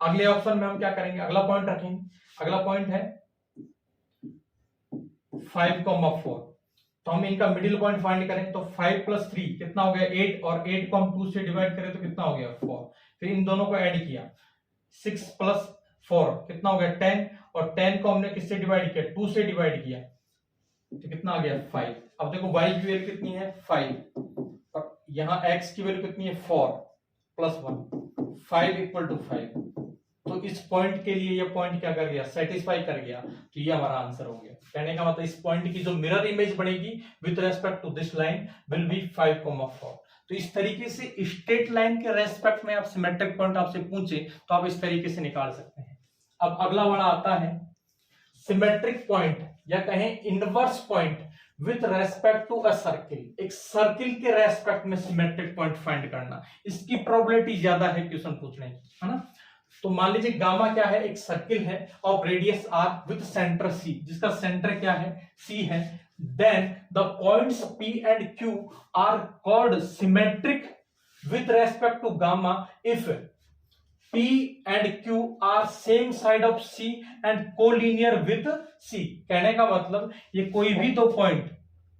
अगले ऑप्शन में हम क्या करेंगे, अगला पॉइंट रखेंगे। अगला पॉइंट है 5,4, तो हम इनका मिडिल पॉइंट फाइंड करें तो 5 + 3 कितना हो गया 8, और 8 को हम 2 से डिवाइड करें तो कितना हो गया 4। फिर इन दोनों को ऐड किया, 6 + 4 कितना हो गया 10, और 10 को हमने किससे डिवाइड किया 2 से डिवाइड किया तो कितना आ गया 5। अब देखो y की वैल्यू कितनी है 5, और यहाँ x की वैल्यू कितनी है 4 + 1, 5 = 5। तो इस पॉइंट के लिए ये पॉइंट क्या कर गया सेटिस्फाई कर गया, तो ये हमारा आंसर हो गया। कहने का मतलब इस पॉइंट की जो मिरर इमेज बनेगी with respect to this line will be 5,4। तो इस तरीके से स्ट्रेट लाइन के रेस्पेक्ट में आप सिमेट्रिक पॉइंट आपसे पूछे तो आप इस तरीके से निकाल सकते हैं। अब अगला वाला आता है सिमेट्रिक पॉइंट या कहें inverse point with respect to a circle. एक सर्किल के रेस्पेक्ट में सिमेट्रिक पॉइंट फाइंड करना, इसकी प्रोबेबिलिटी ज्यादा है क्वेश्चन पूछने की, है ना। तो मान लीजिए गामा क्या है, एक सर्किल है of radius r with centre c, जिसका सेंटर क्या है c है। Then the points p and q are called symmetric with respect to gamma if p and q are same side of c and collinear with c। कहने का मतलब ये कोई भी दो पॉइंट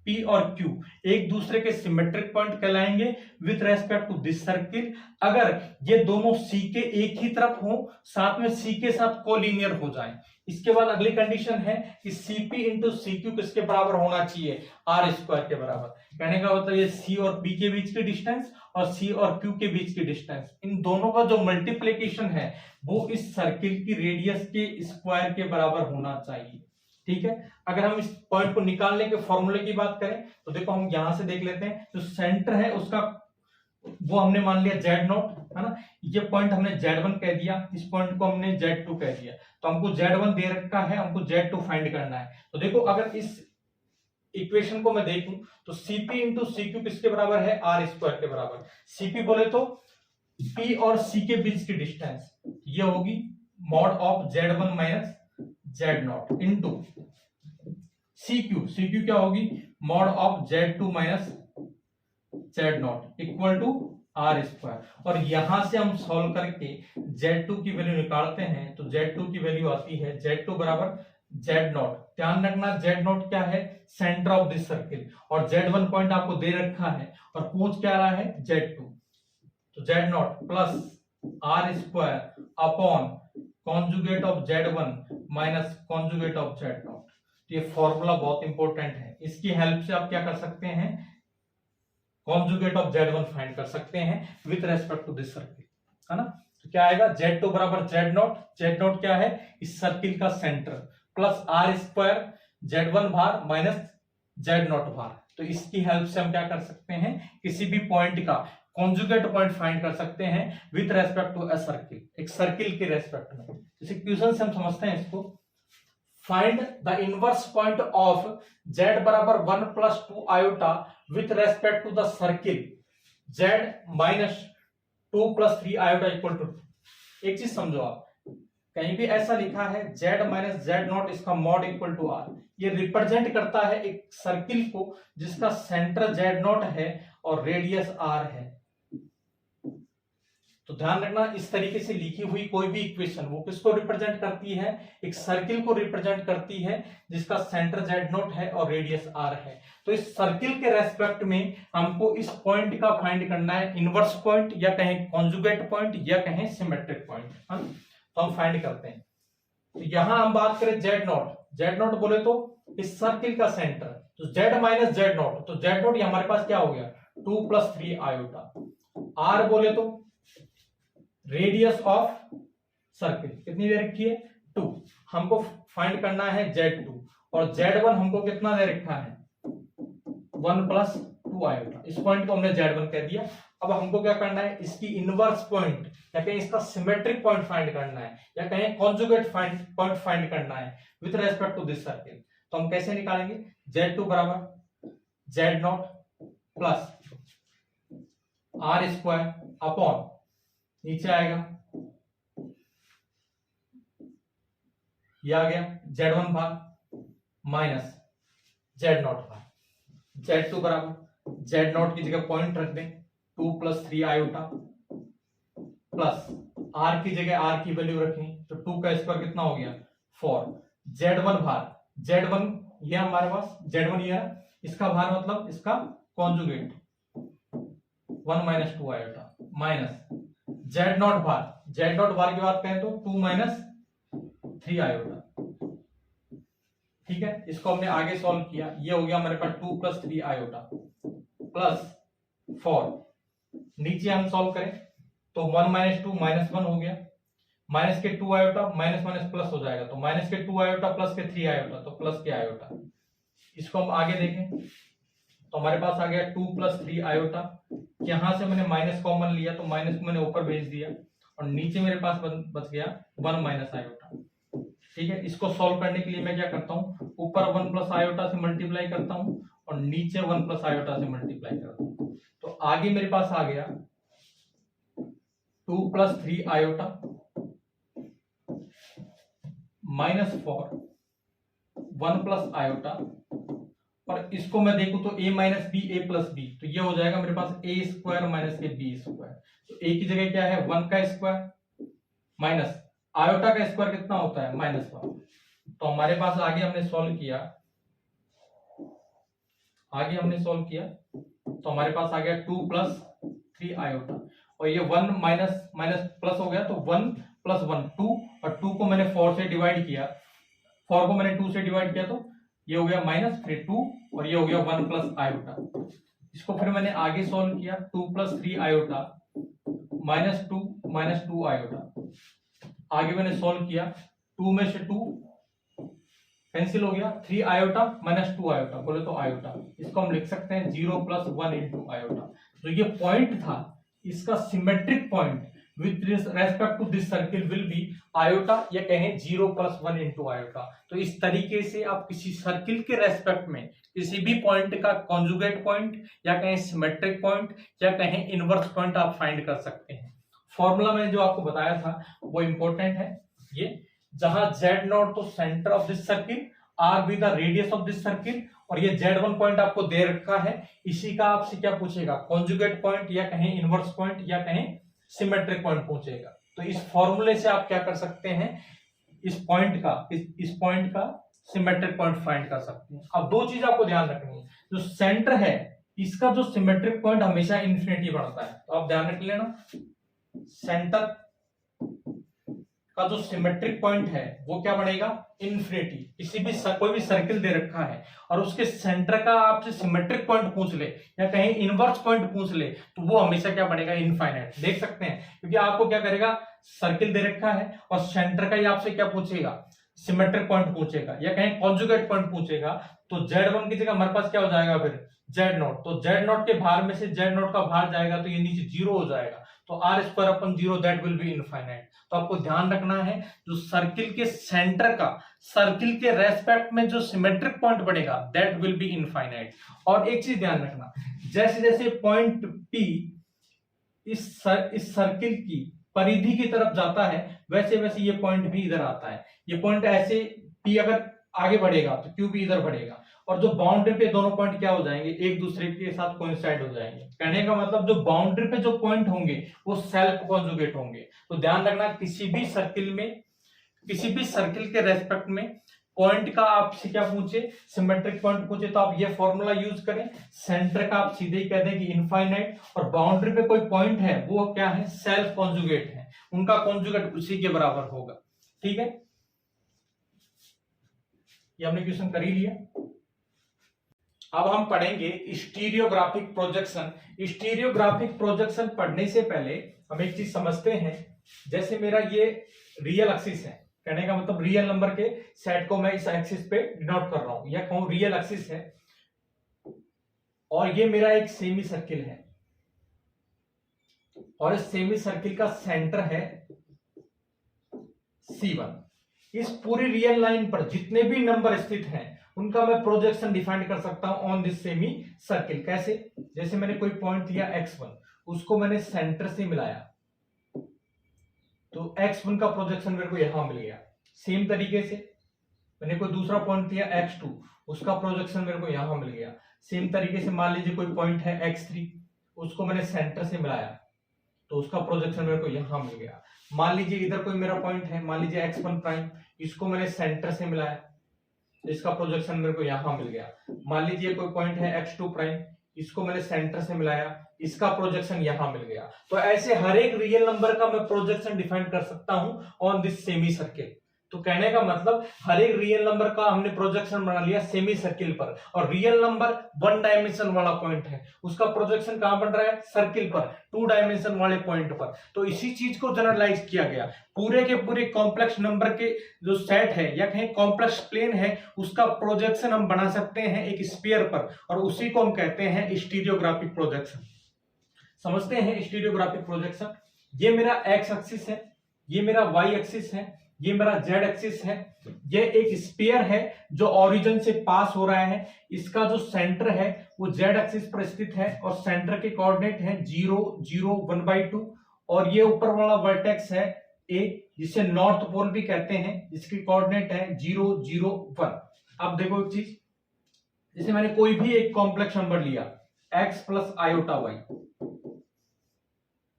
p और q एक दूसरे के सिमेट्रिक पॉइंट कहलाएंगे with respect to this circle अगर ये दोनों c के एक ही तरफ हो, साथ में c के साथ कोलिनियर हो जाए। इसके बाद अगली कंडीशन है कि cp इंटू cq किसके बराबर होना चाहिए r² के बराबर। कहने का मतलब ये c और p के बीच की डिस्टेंस और c और q के बीच की डिस्टेंस, इन दोनों का जो मल्टीप्लीकेशन है वो इस सर्किल की रेडियस के स्क्वायर के बराबर होना चाहिए। ठीक है, अगर हम इस पॉइंट को निकालने के फॉर्मूले की बात करें तो देखो हम यहां से देख लेते हैं, जो सेंटर है उसका वो हमने मान लिया Z0, है ना। ये पॉइंट हमने Z1 कह दिया, इस पॉइंट को हमने Z2 कह दिया, तो हमको Z1 दे रखा है, हमको Z2 फाइंड करना है। तो देखो अगर इस इक्वेशन को मैं देखूं तो Cp इंटू CQ किसके बराबर है r² के बराबर। Cp बोले तो P और C के बीच की डिस्टेंस ये होगी mod of Z1 minus Z0 into CQ क्या होगी mod of Z2 minus Z0 equal to r²। और यहां से हम सॉल्व करके Z2 की वैल्यू निकालते हैं तो Z2 की वैल्यू आती है Z2 बराबर Z0। ध्यान रखना Z0 क्या है सेंटर ऑफ दिस सर्किल, और Z1 पॉइंट आपको दे रखा है और पहुंच क्या रहा है Z2, तो Z0 plus r² upon conjugate of Z1 minus conjugate of Z0। तो ये फॉर्मूला बहुत इंपॉर्टेंट है, इसकी हेल्प से आप क्या कर सकते हैं कॉन्जुगेट ऑफ Z1 फाइंड कर सकते हैं with respect to this circle, है ना। तो क्या आएगा Z2 बराबर Z0 क्या है इस सर्किल का सेंटर, प्लस r² Z1 भार माइनस Z0 भार। तो इसकी हेल्प से हम क्या कर सकते हैं किसी भी पॉइंट का कॉन्जुगेट पॉइंट फाइंड कर सकते हैं with respect to a circle, एक सर्किल के रेस्पेक्ट में। जैसे क्वेश्चन से हम समझते हैं इसको, find the inverse point of z बराबर 1 + 2 iota with respect to the circle z minus 2 + 3 iota equal to. एक चीज समझो आप, कहीं भी ऐसा लिखा है z माइनस Z0 इसका मॉड इक्वल टू r, ये रिप्रेजेंट करता है एक सर्किल को जिसका सेंटर Z0 है और रेडियस r है। तो ध्यान रखना इस तरीके से लिखी हुई कोई भी इक्वेशन वो किसको रिप्रेजेंट करती है एक सर्किल को रिप्रेजेंट करती है जिसका सेंटर Z0 है और रेडियस r है। तो इस सर्किल के रेस्पेक्ट में हमको इस पॉइंट का फाइंड करना है इनवर्स पॉइंट या कहें कॉन्जुगेट पॉइंट या कहें सिमेट्रिक पॉइंट, तो हम फाइंड करते हैं। तो यहां हम बात करें Z0 बोले तो इस सर्किल का सेंटर, तो Z माइनस Z0, तो Z0 ये हमारे पास क्या हो गया 2 + 3 आयोटा। r बोले तो रेडियस ऑफ सर्किल कितनी दे रखी है 2, हमको फाइंड करना है Z2, और Z1 हमको कितना दे रखा है 1 + 2 आयोटा। इस पॉइंट को हमने Z1 कह दिया। अब हमको क्या करना है इसकी इनवर्स पॉइंट या कहीं इसका सिमेट्रिक पॉइंट फाइंड करना है या कहीं कॉन्जुगेट पॉइंट फाइंड करना है with respect to this circle. तो हम कैसे निकालेंगे Z2 बराबर Z0 plus are square upon नीचे आएगा ये आ गया Z1 भाग माइनस Z0 भाग Z2 बराबर Z0 की जगह पॉइंट रख दें 2 + 3 आयोटा प्लस R की जगह R की वैल्यू रखें तो 2 का स्क्वायर कितना हो गया 4 Z1 भाग Z1 ये हमारे पास Z1 ये है इसका भार मतलब इसका कॉन्जुगेट 1 - 2 आयोटा माइनस Z0 भार की बात करें तो 2 - 3 आयोटा। ठीक है इसको हमने आगे सॉल्व किया ये हो गया हमारे पास 2 + 3 आयोटा प्लस 4 नीचे हम सॉल्व करें तो 1 - 2 -1 हो गया माइनस के 2 आयोटा माइनस माइनस प्लस हो जाएगा तो माइनस के 2 आयोटा प्लस के 3 आयोटा तो प्लस के आयोटा। इसको हम आगे देखें तो हमारे पास आ गया 2 + 3 आयोटा यहां से मैंने माइनस कॉमन लिया तो माइनस को मैंने ऊपर भेज दिया और नीचे मेरे पास बच गया 1 - आयोटा। ठीक है इसको सॉल्व करने के लिए मैं क्या करता हूं ऊपर 1 + आयोटा से मल्टीप्लाई करता हूं और नीचे 1 + आयोटा से मल्टीप्लाई करता हूं तो आगे मेरे पास आ गया 2 + 3 आयोटा -4 1 + आयोटा और इसको मैं देखूं तो a - b a + b तो ये हो जाएगा मेरे पास a² - के b²। तो a की जगह क्या है 1 का स्क्वायर माइनस आयोटा का स्क्वायर कितना होता है -1 तो हमारे पास आगे हमने सॉल्व किया तो हमारे पास आ गया 2 + 3 आयोटा और ये 1 माइनस माइनस प्लस हो गया तो 1 + 1 2 और 2 को मैंने 4 से डिवाइड किया 4 को मैंने 2 से डिवाइड किया तो ये हो गया माइनस फिर 2 और ये हो गया 1 + आयोटा। इसको फिर मैंने आगे सॉल्व किया 2 + 3 आयोटा -2 - 2 आयोटा आगे मैंने सॉल्व किया 2 में से 2 कैंसिल हो गया 3 आयोटा - 2 आयोटा बोले तो आयोटा इसको हम लिख सकते हैं 0 + 1 * आयोटा। तो ये पॉइंट था इसका symmetric point with respect to this circle will be iota या कहें 0 + 1 * आयोटा। तो इस तरीके से आप किसी सर्किल के रेस्पेक्ट में किसी भी पॉइंट का कॉन्जुगेट पॉइंट या कहें सिमेट्रिक पॉइंट या कहें इनवर्स पॉइंट आप फाइंड कर सकते हैं। फॉर्मूला मैंने जो आपको बताया था वो इंपॉर्टेंट है ये जहां Z0 तो centre of this circle R भी the radius of this circle और ये Z1 पॉइंट आपको दे रखा है इसी का आपसे क्या पूछेगा कॉन्जुगेट पॉइंट या कहें इनवर्स पॉइंट या कहें सिमेट्रिक पॉइंट पूछेगा। तो इस फॉर्मूले से आप क्या कर सकते हैं इस पॉइंट का सिमेट्रिक पॉइंट फाइंड कर सकते हैं। अब दो चीज आपको ध्यान रखनी है जो सेंटर है इसका जो सिमेट्रिक पॉइंट हमेशा इन्फिनिटी बढ़ता है तो आप ध्यान रख लेना सेंटर का जो सिमेट्रिक पॉइंट है वो क्या बढ़ेगा इन्फिनिटी। किसी भी कोई भी सर्किल दे रखा है और उसके सेंटर का आपसे सिमेट्रिक पॉइंट पूछ ले या कहीं इनवर्स पॉइंट पूछ ले तो वो हमेशा क्या बढ़ेगा इनफाइनाइट। देख सकते हैं क्योंकि आपको क्या करेगा सर्किल दे रखा है और सेंटर का ही आपसे क्या पूछेगा सिमेट्रिक पॉइंट पूछेगा या कहीं कॉन्जुगेट पॉइंट पूछेगा तो Z1 की जगह हमारे पास क्या हो जाएगा फिर Z0 तो Z0 के भार में से Z0 का भार जाएगा तो ये नीचे 0 हो जाएगा तो R² / 0 that will be infinite. तो आपको ध्यान रखना है जो सर्किल के सेंटर का सर्किल के रेस्पेक्ट में जो सिमेट्रिक पॉइंट बढ़ेगा दैट विल बी इनफाइनाइट। और एक चीज ध्यान रखना जैसे जैसे पॉइंट P इस सर्किल की परिधि की तरफ जाता है वैसे वैसे ये पॉइंट भी इधर आता है। ये पॉइंट ऐसे P अगर आगे बढ़ेगा तो Q भी इधर बढ़ेगा और जो बाउंड्री पे दोनों पॉइंट क्या हो जाएंगे एक दूसरे के साथ कोइंसाइड हो जाएंगे। कहने का मतलब जो बाउंड्री पे जो पॉइंट होंगे वो सेल्फ कॉन्जुगेट होंगे। तो ध्यान रखना किसी भी सर्किल के रेस्पेक्ट में पॉइंट का आपसे क्या पूछे सिमेट्रिक पॉइंट पूछे तो आप ये फॉर्मूला यूज करें सेंटर का आप सीधे ही कह दें कि इनफाइनाइट और बाउंड्री पे कोई पॉइंट है वो क्या है सेल्फ कॉन्जुगेट है उनका कॉन्जुगेट उसी के बराबर होगा। ठीक है ये हमने क्वेश्चन कर ही लिया। अब हम पढ़ेंगे स्टीरियोग्राफिक प्रोजेक्शन। स्टीरियोग्राफिक प्रोजेक्शन पढ़ने से पहले हम एक चीज समझते हैं जैसे मेरा ये रियल एक्सिस है कहने का मतलब रियल नंबर के सेट को मैं इस एक्सिस पे डिनोट कर रहा हूं या कहूं रियल एक्सिस है और ये मेरा एक सेमी सर्किल है और इस सेमी सर्किल का सेंटर है C1। इस पूरी रियल लाइन पर जितने भी नंबर स्थित हैं उनका मैं प्रोजेक्शन डिफाइन कर सकता हूं ऑन दिस सेमी सर्किल। कैसे जैसे मैंने कोई पॉइंट लिया x1 उसको मैंने सेंटर से मिलाया तो x1 का प्रोजेक्शन मेरे को यहां मिल गया। सेम तरीके से मैंने कोई दूसरा पॉइंट लिया x2, उसका प्रोजेक्शन मेरे को यहां मिल गया। सेम तरीके से मान लीजिए कोई पॉइंट है x3, उसको मैंने सेंटर से मिलाया तो उसका प्रोजेक्शन मेरे को यहां मिल गया। मान लीजिए इधर कोई मेरा पॉइंट है, मान लीजिए x1 प्राइम, इसको मैंने सेंटर से मिलाया तो इसका प्रोजेक्शन मेरे को यहां मिल गया। मान लीजिए कोई पॉइंट है x2 प्राइम, इसको मैंने सेंटर से मिलाया, इसका प्रोजेक्शन यहां मिल गया। तो ऐसे हर एक रियल नंबर का मैं प्रोजेक्शन डिफाइन कर सकता हूं ऑन दिस सेमी सर्किल। तो कहने का मतलब हर एक रियल नंबर का हमने प्रोजेक्शन बना लिया सेमी सर्किल पर, और रियल नंबर वन डायमेंशन वाला पॉइंट है, उसका प्रोजेक्शन कहां बन रहा है, सर्किल पर, टू डायमेंशन वाले पॉइंट पर। तो इसी चीज को जनरलाइज किया गया पूरे के पूरे कॉम्प्लेक्स नंबर के जो सेट है या कहीं कॉम्प्लेक्स प्लेन है, उसका प्रोजेक्शन हम बना सकते हैं एक स्फीयर पर, और उसी को हम कहते हैं स्टीरियोग्राफिक प्रोजेक्शन। समझते हैं स्टीरियोग्राफिक प्रोजेक्शन। ये मेरा एक्स एक्सिस है, ये मेरा वाई एक्सिस है, ये मेरा जेड एक्सिस है। ये एक स्फीयर है जो ओरिजिन से पास हो रहा है, इसका जो सेंटर है वो जेड एक्सिस पर स्थित है और सेंटर के कोऑर्डिनेट है 0 0 1/2, और ये ऊपर वाला वर्टेक्स है ए, जिसे नॉर्थ पोल भी कहते हैं, जिसकी कोऑर्डिनेट है 0 0 1। अब देखो एक चीज, जैसे मैंने कोई भी एक कॉम्प्लेक्स नंबर लिया x प्लस आयोटा वाई,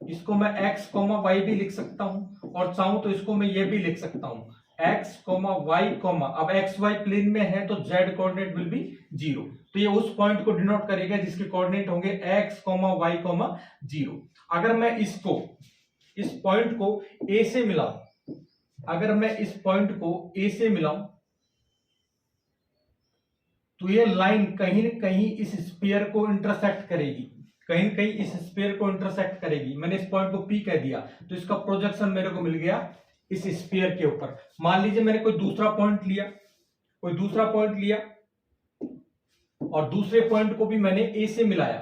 इसको मैं x कोमा वाई भी लिख सकता हूं, और चाहूं तो इसको मैं ये भी लिख सकता हूं x कोमा वाई कोमा, अब एक्स वाई प्लेन में है तो z कोऑर्डिनेट विल बी 0, तो ये उस पॉइंट को डिनोट करेगा जिसके कोऑर्डिनेट होंगे x कोमा वाई कोमा 0। अगर मैं इसको, इस पॉइंट को a से मिलाऊं, अगर मैं इस पॉइंट को a से मिलाऊं तो ये लाइन कहीं न कहीं इस स्फीयर को इंटरसेक्ट करेगी, कहीं न कहीं इस स्फीयर को इंटरसेक्ट करेगी। मैंने इस पॉइंट को P कह दिया तो इसका प्रोजेक्शन मेरे को मिल गया इस स्फीयर के ऊपर। मान लीजिए मैंने कोई दूसरा पॉइंट लिया, कोई दूसरा पॉइंट लिया और दूसरे पॉइंट को भी मैंने A से मिलाया,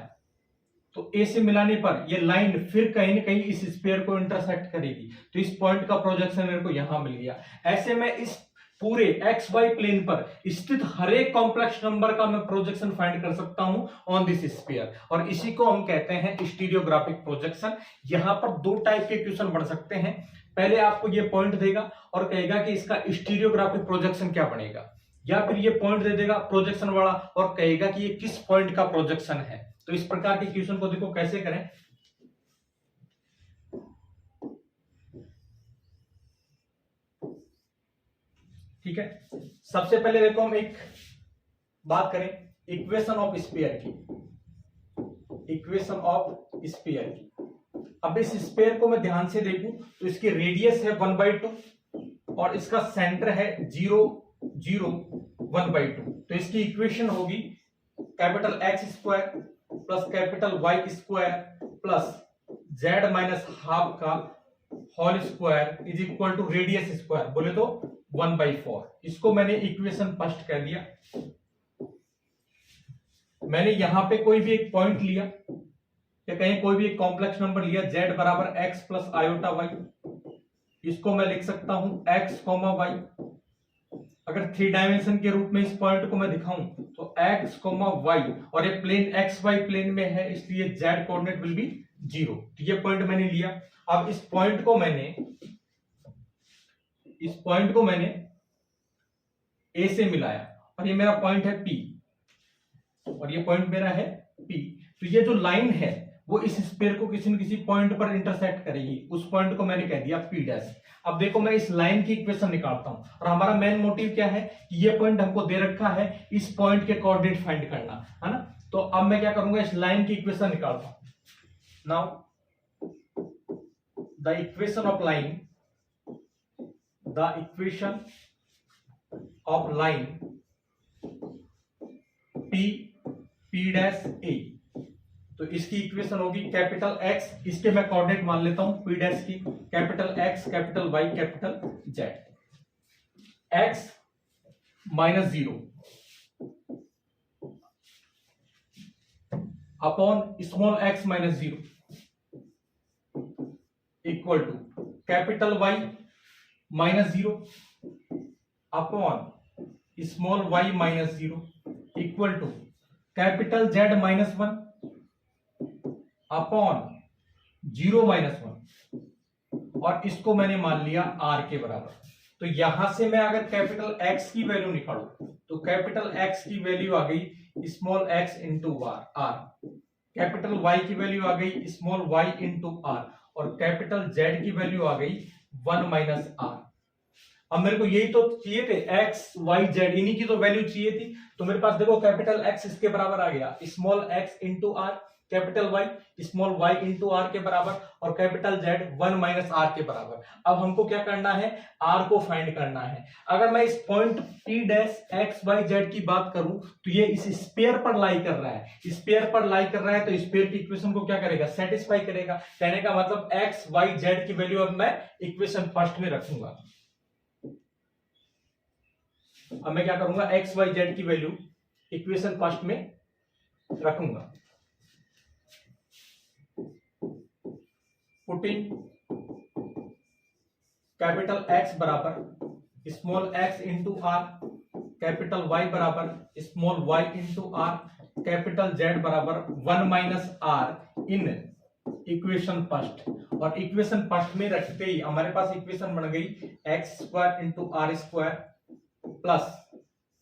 तो A से मिलाने पर ये लाइन फिर कहीं न कहीं इस स्फीयर को इंटरसेक्ट करेगी, तो इस पॉइंट का प्रोजेक्शन मेरे को यहां मिल गया। ऐसे मैं इस पूरे एक्स वाई प्लेन पर स्थित हर एक कॉम्प्लेक्स नंबर का मैं प्रोजेक्शन फाइंड कर सकता हूं ऑन दिस स्फीयर, और इसी को हम कहते हैं स्टीरियोग्राफिक प्रोजेक्शन। यहां पर दो टाइप के क्वेश्चन बढ़ सकते हैं। पहले आपको ये पॉइंट देगा और कहेगा कि इसका स्टीरियोग्राफिक प्रोजेक्शन क्या बनेगा, या फिर ये पॉइंट दे देगा प्रोजेक्शन वाला और कहेगा कि ये किस पॉइंट का प्रोजेक्शन है। तो इस प्रकार के क्वेश्चन को देखो कैसे करें। ठीक है, सबसे पहले देखो हम एक बात करें इक्वेशन ऑफ स्फीयर की, इक्वेशन ऑफ स्फीयर की। अब इस स्फीयर को मैं ध्यान से देखूं तो इसकी रेडियस है 1/2 और इसका सेंटर है 0 0 1/2, तो इसकी इक्वेशन होगी capital X square plus capital Y square plus Z minus half का whole square is equal to radius square, बोले तो 1/4। इसको मैंने इक्वेशन फर्स्ट कह दिया। मैंने यहां पे कोई भी एक पॉइंट लिया या कहीं कोई भी एक कॉम्प्लेक्स नंबर लिया z बराबर x प्लस आयोटा वाई, इसको मैं लिख सकता हूं x कोमा वाई। अगर 3 डायमेंशन के रूप में इस पॉइंट को मैं दिखाऊं तो x कोमा वाई, और ये प्लेन एक्स वाई प्लेन में है इसलिए z कोऑर्डिनेट विल बी 0। तो ये पॉइंट मैंने लिया। अब इस पॉइंट को मैंने A से मिलाया और ये मेरा पॉइंट है P, और ये पॉइंट मेरा है P। तो ये जो लाइन है वो इस स्फीयर को किसी न किसी पॉइंट पर इंटरसेक्ट करेगी, उस पॉइंट को मैंने कह दिया P डैश। अब देखो मैं इस लाइन की इक्वेशन निकालता हूं, और हमारा मेन मोटिव क्या है कि ये पॉइंट हमको दे रखा है, इस पॉइंट के कोऑर्डिनेट फाइंड करना है ना। तो अब मैं क्या करूंगा, इस लाइन की इक्वेशन निकालता हूं। Now the equation of line, the equation of line P dash A, तो इसकी इक्वेशन होगी कैपिटल X, इसके मैं कोऑर्डिनेट मान लेता हूं P डैश की, capital X capital Y capital Z, X minus 0 upon small x minus 0 equal to capital Y minus 0 upon small y minus 0 equal to capital Z minus 1 upon 0-1 और इसको मैंने मान लिया r के बराबर। तो यहां से मैं अगर कैपिटल X की वैल्यू निकालूं तो कैपिटल X की वैल्यू आ गई small x into r, capital Y की वैल्यू आ गई स्मॉल y इंटू r और कैपिटल Z की वैल्यू आ गई 1 माइनस r। अब मेरे को यही तो चाहिए थे, x y z इन्हीं की तो वैल्यू चाहिए थी। तो मेरे पास देखो कैपिटल X इसके बराबर आ गया small x into r, capital Y small y into r के बराबर और कैपिटल Z 1 माइनस r के बराबर। अब हमको क्या करना है, r को फाइंड करना है। अगर मैं इस point P dash x y z की बात करूं तो ये इस स्फीयर पर लाई कर रहा है, स्फीयर पर लाई कर रहा है तो स्फीयर की इक्वेशन को क्या करेगा, सेटिस्फाई करेगा। कहने का मतलब x y z की वैल्यू अब मैं इक्वेशन फर्स्ट में रखूंगा। अब मैं क्या करूंगा, x y z की वैल्यू इक्वेशन फर्स्ट में रखूंगा। पुटिंग कैपिटल X बराबर small x into r, capital Y बराबर small y into r, capital Z बराबर 1 minus r in equation first. और इक्वेशन फर्स्ट में रखते ही हमारे पास इक्वेशन बन गई x square into r square plus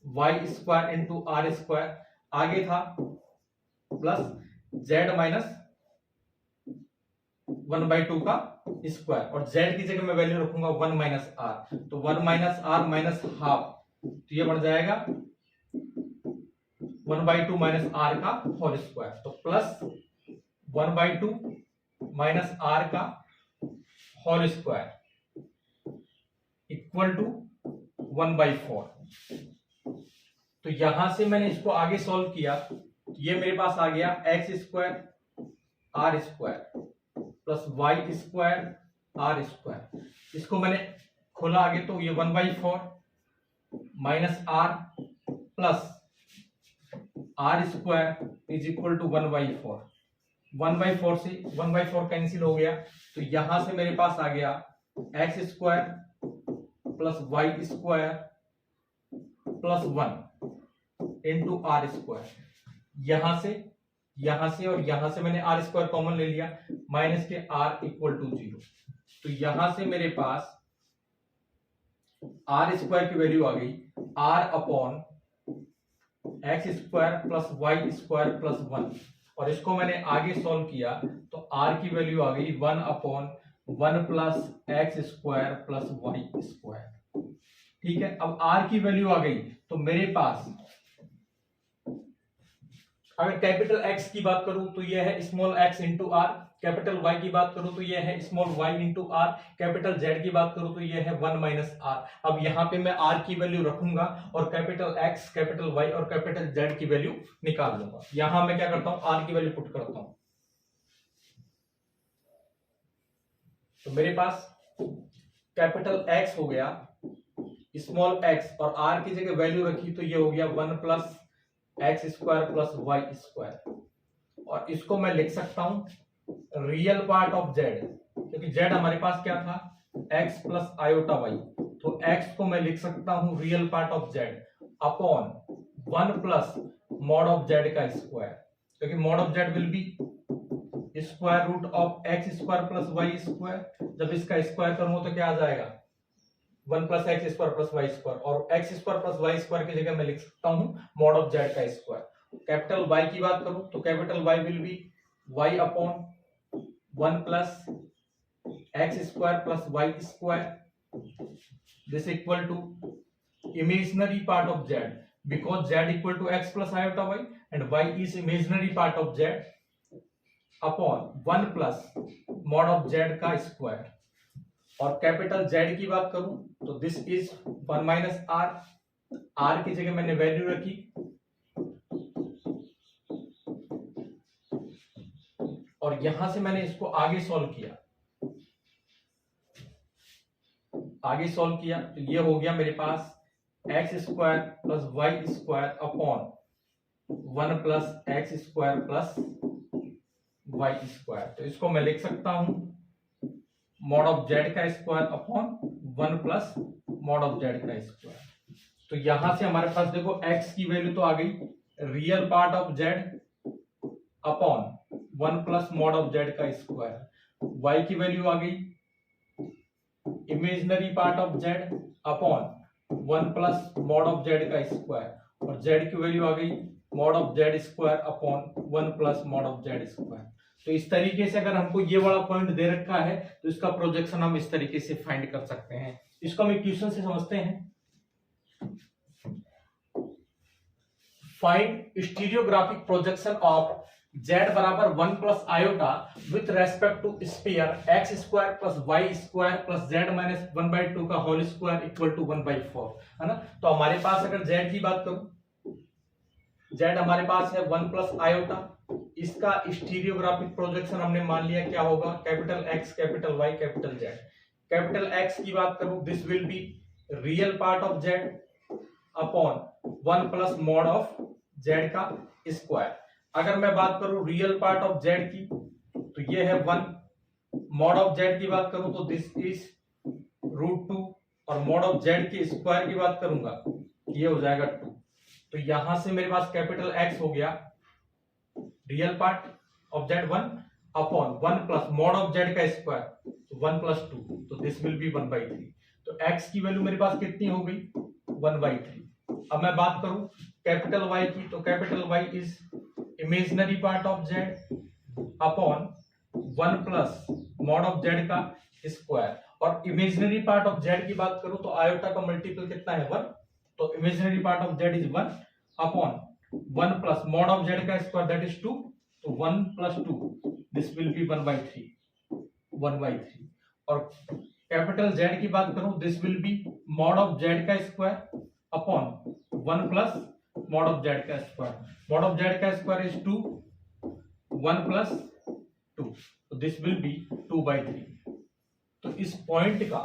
y square into r square, आगे था प्लस z माइनस 1/2 का स्क्वायर और z की जगह मैं वैल्यू रखूंगा 1 माइनस r। तो 1 माइनस r माइनस हाफ, तो ये बढ़ जाएगा 1/2 माइनस r का होल स्क्वायर। तो प्लस 1/2 माइनस r का होल स्क्वायर इक्वल टू 1/4। तो यहां से मैंने इसको आगे सॉल्व किया, ये मेरे पास आ गया x square r square plus y square r square. इसको मैंने खोला आगे तो ये 1/4 minus r plus r square is equal to 1/4। 1/4 से 1/4 कैंसिल हो गया तो यहां से मेरे पास आ गया x square plus y square plus 1 into r square. यहां से और यहां से मैंने r स्क्वायर कॉमन ले लिया, माइनस के r इक्वल टू 0। तो यहां से मेरे पास r स्क्वायर की वैल्यू आ गई r upon x square plus y square plus 1 और इसको मैंने आगे सॉल्व किया तो r की वैल्यू आ गई 1 upon 1 plus x square plus y square. ठीक है, अब r की वैल्यू आ गई तो मेरे पास अगर कैपिटल X की बात करूं तो यह है small x into r, capital Y की बात करूं तो यह है small y into r, capital Z की बात करूं तो यह है 1 माइनस r। अब यहां पे मैं r की वैल्यू रखूंगा और कैपिटल X, कैपिटल Y और कैपिटल Z की वैल्यू निकाल लूंगा। यहां मैं क्या करता हूं, r की वैल्यू पुट करता हूं। तो मेरे पास कैपिटल X हो गया स्मॉल x और r की जगह वैल्यू रखी तो ये हो गया 1 plus x square plus Y square और इसको मैं लिख सकता हूं रियल पार्ट ऑफ z, क्योंकि z हमारे पास क्या था x प्लस आयोटा y, तो x को मैं लिख सकता हूं real part of z upon 1 plus mod of z का स्क्वायर, क्योंकि mod of z will be square root of x square plus Y square. जब इसका स्क्वायर करूंगा तो क्या आ जाएगा 1 plus x square plus Y square और X square plus Y square की जगह मैं लिख सकता हूं मॉड ऑफ जेड का स्क्वायर। कैपिटल वाई की बात करूं तो capital Y will be Y upon 1 plus x square plus Y square this equal to imaginary part of Z because Z equal to X plus iota Y and Y is imaginary part of Z upon 1 plus mod of Z का स्क्वायर। और कैपिटल Z की बात करूं तो this is 1 minus r, r की जगह मैंने वैल्यू रखी और यहां से मैंने इसको आगे सॉल्व किया तो ये हो गया मेरे पास X square plus Y square upon 1 plus x square plus Y square. तो इसको मैं लिख सकता हूं मॉड ऑफ जेड का square upon 1 plus mod of Z का स्क्वायर। तो यहां से हमारे पास देखो x की वैल्यू तो आ गई real part of z upon 1 plus mod of Z का स्क्वायर y की वैल्यू आ गई imaginary part of z upon 1 plus mod of z का स्क्वायर और z की वैल्यू आ गई mod of z square upon 1 plus mod of z square. तो इस तरीके से अगर हमको ये वाला पॉइंट दे रखा है तो इसका प्रोजेक्शन हम इस तरीके से फाइंड कर सकते हैं। इसको हम इक्वेशन से समझते हैं। Find stereographic projection of z बराबर 1 plus iota with respect to sphere x square plus Y square plus z minus 1/2 का होल स्क्वायर इक्वल टू 1/4 है ना। तो हमारे पास अगर z की बात करूं, z हमारे पास है 1 प्लस आयोटा, इसका स्टीरियोग्राफिक प्रोजेक्शन हमने मान लिया क्या होगा, capital X capital Y capital Z। Capital X की बात करूं, this will be real part of z upon 1 plus mod of z का स्क्वायर। अगर मैं बात करूं रियल पार्ट ऑफ z की तो ये है 1, मॉड ऑफ z की बात करूं तो दिस इज √2 और मॉड ऑफ z के स्क्वायर की बात करूंगा ये हो जाएगा 2। तो यहां से मेरे पास कैपिटल X हो गया real part of z 1 upon 1 plus mod of z का स्क्वायर 1 प्लस 2, तो दिस विल बी 1/3। तो x की वैल्यू मेरे पास कितनी हो गई 1/3। अब मैं बात करूं कैपिटल Y की तो capital Y is imaginary part of z upon 1 plus mod of z का स्क्वायर और इमेजिनरी पार्ट ऑफ z की बात करूं तो आयोटा का मल्टीपल कितना है 1, तो imaginary part of z is 1 upon 1 plus mod of z का स्क्वायर दैट इज 2, तो 1 प्लस 2 दिस विल बी 1/3 और कैपिटल Z की बात करूं this will B mod of z का square upon 1 plus mod of z का स्क्वायर। मॉड ऑफ z का स्क्वायर इज 2, 1 प्लस 2, तो दिस विल बी 2/3। तो इस पॉइंट का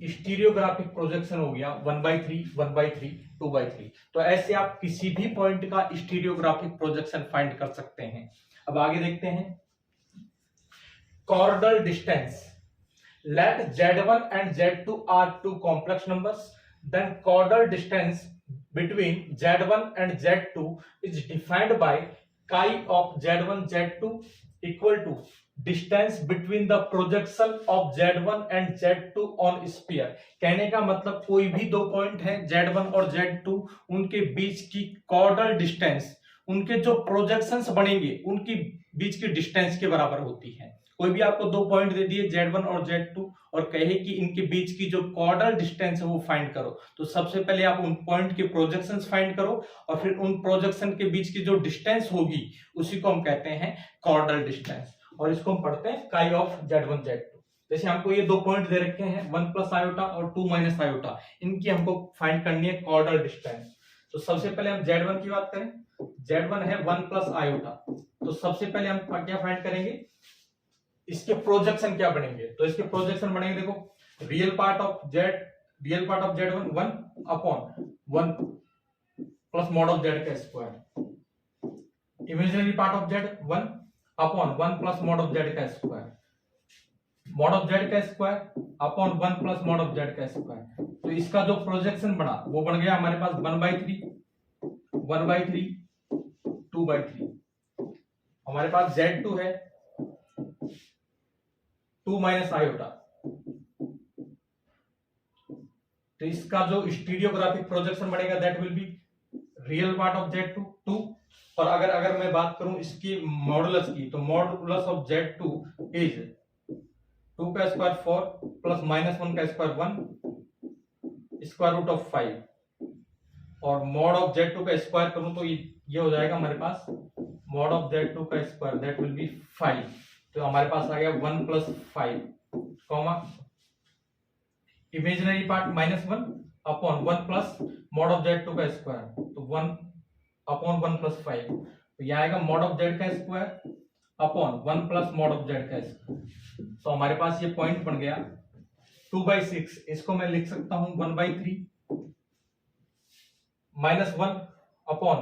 स्टीरियोग्राफिक प्रोजेक्शन हो गया 1/3 1/3 2/3। तो ऐसे आप किसी भी पॉइंट का स्टीरियोग्राफिक प्रोजेक्शन फाइंड कर सकते हैं। अब आगे देखते हैं chordal distance. Let Z1 and Z2 are two complex numbers, then chordal distance between Z1 and Z2 is defined by chi of Z1 Z2 equal to distance between the projection of Z1 and Z2 on sphere। कहने का मतलब कोई भी दो पॉइंट है Z1 और Z2, उनके बीच की कॉर्डल डिस्टेंस, उनके जो प्रोजेक्शंस बनेंगे उनकी बीच की डिस्टेंस के बराबर होती है। कोई भी आपको दो पॉइंट दे दिए Z1 और Z2 और कहे कि इनके बीच की जो कॉर्डल डिस्टेंस है वो फाइंड करो, तो सबसे पहले आप उन पॉइंट के प्रोजेक्शंस फाइंड करो और फिर उन प्रोजेक्शन के बीच की जो डिस्टेंस होगी उसी को हम कहते हैं कॉर्डल डिस्टेंस और इसको हम पढ़ते हैं काई ऑफ Z1 Z2। जैसे हमको ये दो पॉइंट दे रखे हैं 1 प्लस आयोटा और 2 माइनस आयोटा, इनकी हमको फाइंड करनी है कॉर्डल डिस्टेंस। तो सबसे पहले हम Z1 की बात करें, Z1 है 1 प्लस आयोटा, तो सबसे पहले हम क्या फाइंड करेंगे, इसके प्रोजेक्शन क्या बनेंगे, तो इसके प्रोजेक्शन बनेंगे देखो real part of Z1 1 upon 1 plus mod of Z का square, imaginary part of Z 1 upon 1 plus mod of Z का स्क्वायर, मॉड ऑफ Z का square upon 1 plus mod of Z का स्क्वायर। तो इसका जो प्रोजेक्शन बना वो बन गया हमारे पास 1/3 2/3। हमारे पास Z2 है 2 माइनस आयोटा, तो इसका जो स्टीरियोग्राफिक प्रोजेक्शन बनेगा that will be real part of Z2 2, और अगर मैं बात करूं इसकी मॉडुलस की तो मॉडुलस ऑफ Z2 इज 2 का स्क्वायर 4 प्लस -1 का स्क्वायर 1 स्क्वायर रूट ऑफ 5 और मॉड ऑफ Z2 का स्क्वायर करूं तो ये हो जाएगा हमारे पास मॉड ऑफ Z2 का स्क्वायर दैट विल बी 5। तो हमारे पास आ गया 1 plus 5 comma imaginary part -1 upon 1 plus mod of Z2 का स्क्वायर, तो 1 अपॉन 1 प्लस 5, तो यह आएगा मॉड ऑफ Z का square upon 1 plus mod of Z का स्क्वायर। तो हमारे पास ये पॉइंट बन गया 2/6। इसको मैं लिख सकता हूं 1/3 -1 अपॉन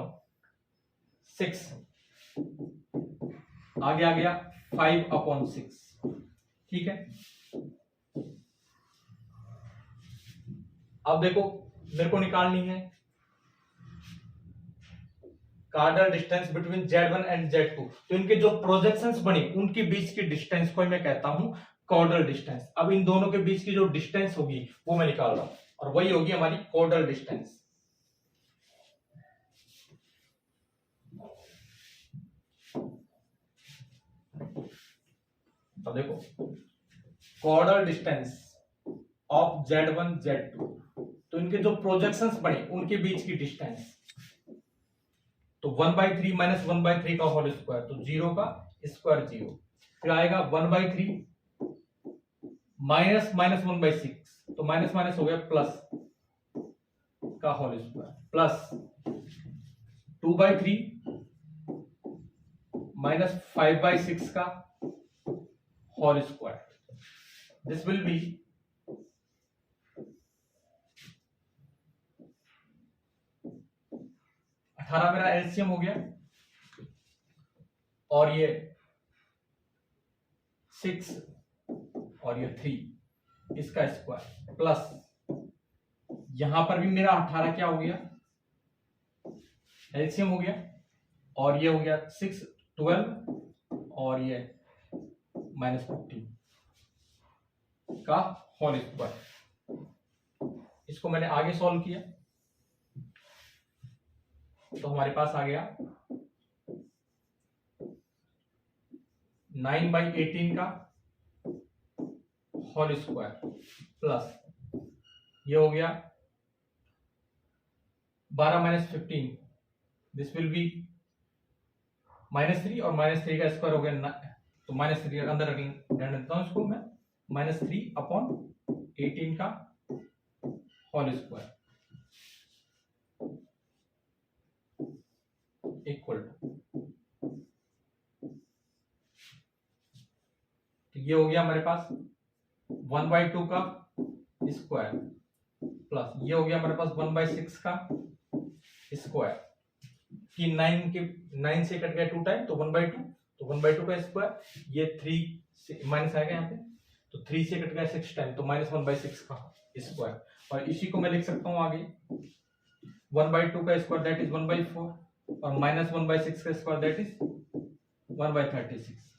6, आगे आ गया 5/6, ठीक है। अब देखो मेरे को निकालनी है कार्डल distance between Z1 and Z2, तो इनके जो प्रोजेक्शंस बनी उनके बीच की डिस्टेंस को मैं कहता हूं कॉर्डल डिस्टेंस। अब इन दोनों के बीच की जो डिस्टेंस होगी वो मैं निकाल रहा हूं, और वही होगी हमारी कॉर्डल डिस्टेंस। तो देखो chordal distance of Z1 Z2, तो इनके जो प्रोजेक्शंस बने उनके बीच की डिस्टेंस, तो 1/3 माइनस 1/3 का होल स्क्वायर, तो 0 का स्क्वायर 0, फिर आएगा 1/3 माइनस माइनस 1/6, तो माइनस माइनस हो गया प्लस का होल स्क्वायर, प्लस 2/3 माइनस 5/6 का whole square, this will be 18 मेरा एलसीएम हो गया, और ये 6 और ये 3 इसका स्क्वायर, प्लस यहां पर भी मेरा 18 क्या हो गया एलसीएम हो गया, और ये हो गया 6 12 और ये माइनस 15 का होल स्क्वायर। इसको मैंने आगे सॉल्व किया तो हमारे पास आ गया 9/18 का होल स्क्वायर, प्लस ये हो गया 12 माइनस 15, दिस विल बी -3, और -3 का स्क्वायर हो गया, तो -3 अंदर रख देता हूं इसको मैं, -3/18 का होल स्क्वायर इक्वल टू, तो ये हो गया हमारे पास 1/2 का स्क्वायर, प्लस ये हो गया हमारे पास 1/6 का स्क्वायर, कि 9 से कट गया 2 टाइम, तो 1/2, तो 1/2 का स्क्वायर, ये 3 से माइनस आएगा यहाँ पे, तो 3 से कट गया 6 टाइम, तो -1/6 का स्क्वायर, और इसी को मैं लिख सकता हूँ आगे 1/2 का स्क्वायर दैट इज 1/4, और -1/6 का स्क्वायर दैट इज 1/36।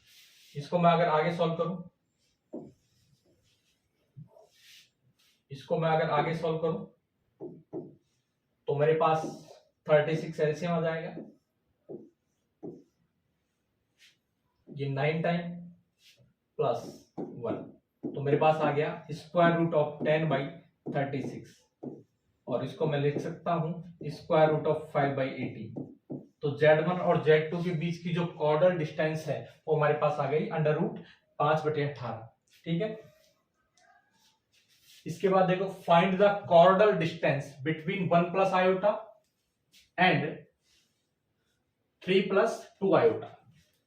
इसको मैं अगर आगे सॉल्व करूं, तो मेरे पास 36 एलसीएम आ जाएगा, ये 9 टाइम प्लस 1, तो मेरे पास आ गया स्क्वायर रूट ऑफ 10/36, और इसको मैं लिख सकता हूं स्क्वायर रूट ऑफ 5/18। तो Z1 और Z2 के बीच की जो कॉर्डल डिस्टेंस है वो हमारे पास आ गई √5/18, ठीक है। इसके बाद देखो find the chordal distance between 1 plus iota and 3 plus 2 iota.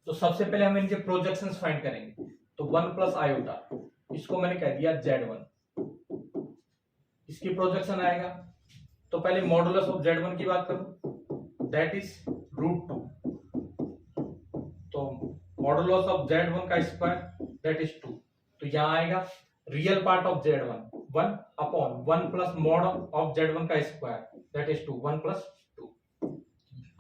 तो सबसे पहले हम इनके प्रोजेक्शंस फाइंड करेंगे, तो 1 प्लस आयोटा, इसको मैंने कह दिया Z1, इसकी प्रोजेक्शन आएगा, तो पहले मॉडुलस ऑफ Z1 की बात करूं, दैट इज √2, तो मॉडुलस ऑफ Z1 का स्क्वायर दैट इज 2, तो यहां आएगा real part of Z1 1 upon 1 plus mod of Z1 का स्क्वायर दैट इज 2, 1 प्लस 2।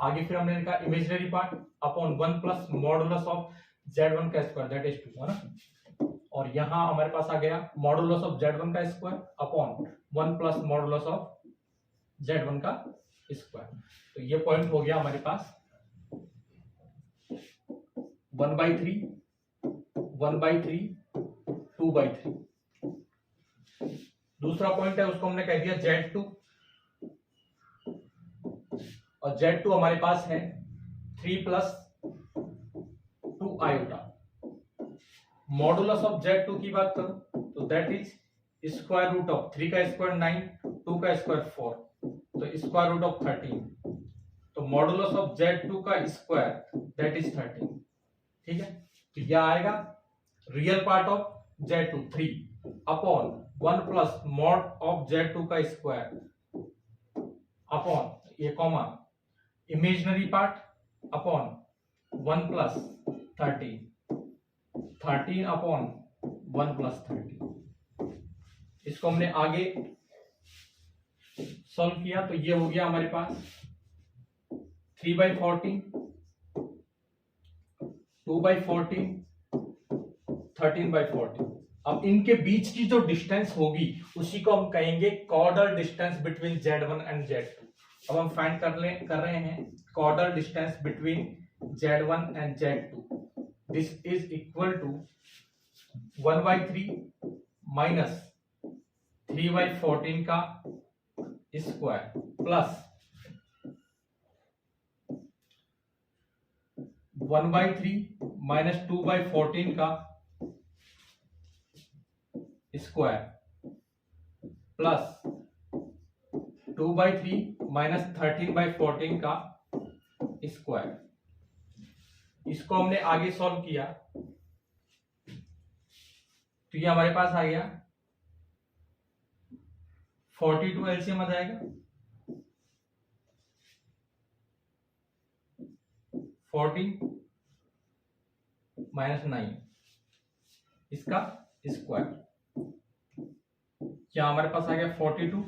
आगे फिर हमने लिखा imaginary part upon 1 plus modulus of Z1 का स्क्वायर दैट इज 2, है ना। और यहां हमारे पास आ गया मॉडुलस ऑफ Z1 का square upon 1 plus modulus of Z1 का स्क्वायर। तो ये पॉइंट हो गया हमारे पास 1/3 1/3 2/3। दूसरा पॉइंट है उसको हमने कह दिया Z2, और Z2 हमारे पास है 3 plus 2 iota. Modulus of Z2 की बात करूं तो that is square root of 3 का स्क्वायर 9, 2 का स्क्वायर 4, तो स्क्वायर रूट ऑफ 13, तो मॉडुलस ऑफ Z2 का स्क्वायर दैट इज 13, ठीक है। तो यह आएगा real part of Z2 3 upon 1 plus mod of Z2 का स्क्वायर अपॉन ये comma imaginary part upon 1 plus 13 upon 1 plus 13। इसको हमने आगे सॉल्व किया तो ये हो गया हमारे पास 3/14, 2/14, 13/14। अब इनके बीच की जो डिस्टेंस होगी उसी को हम कहेंगे chordal distance between Z1 and Z2। अब हम फाइंड कर रहे हैं chordal distance between Z1 and Z2। This is equal to 1/3 minus 3/14 का स्क्वायर प्लस 1/3 माइनस 2/14 का स्क्वायर प्लस 2/3 माइनस 13/14 का स्क्वायर। इसको हमने आगे सॉल्व किया तो ये हमारे पास आ गया 42 एलसीएम आ जाएगा, 40 माइनस 9 इसका स्क्वायर। क्या हमारे पास आ गया 42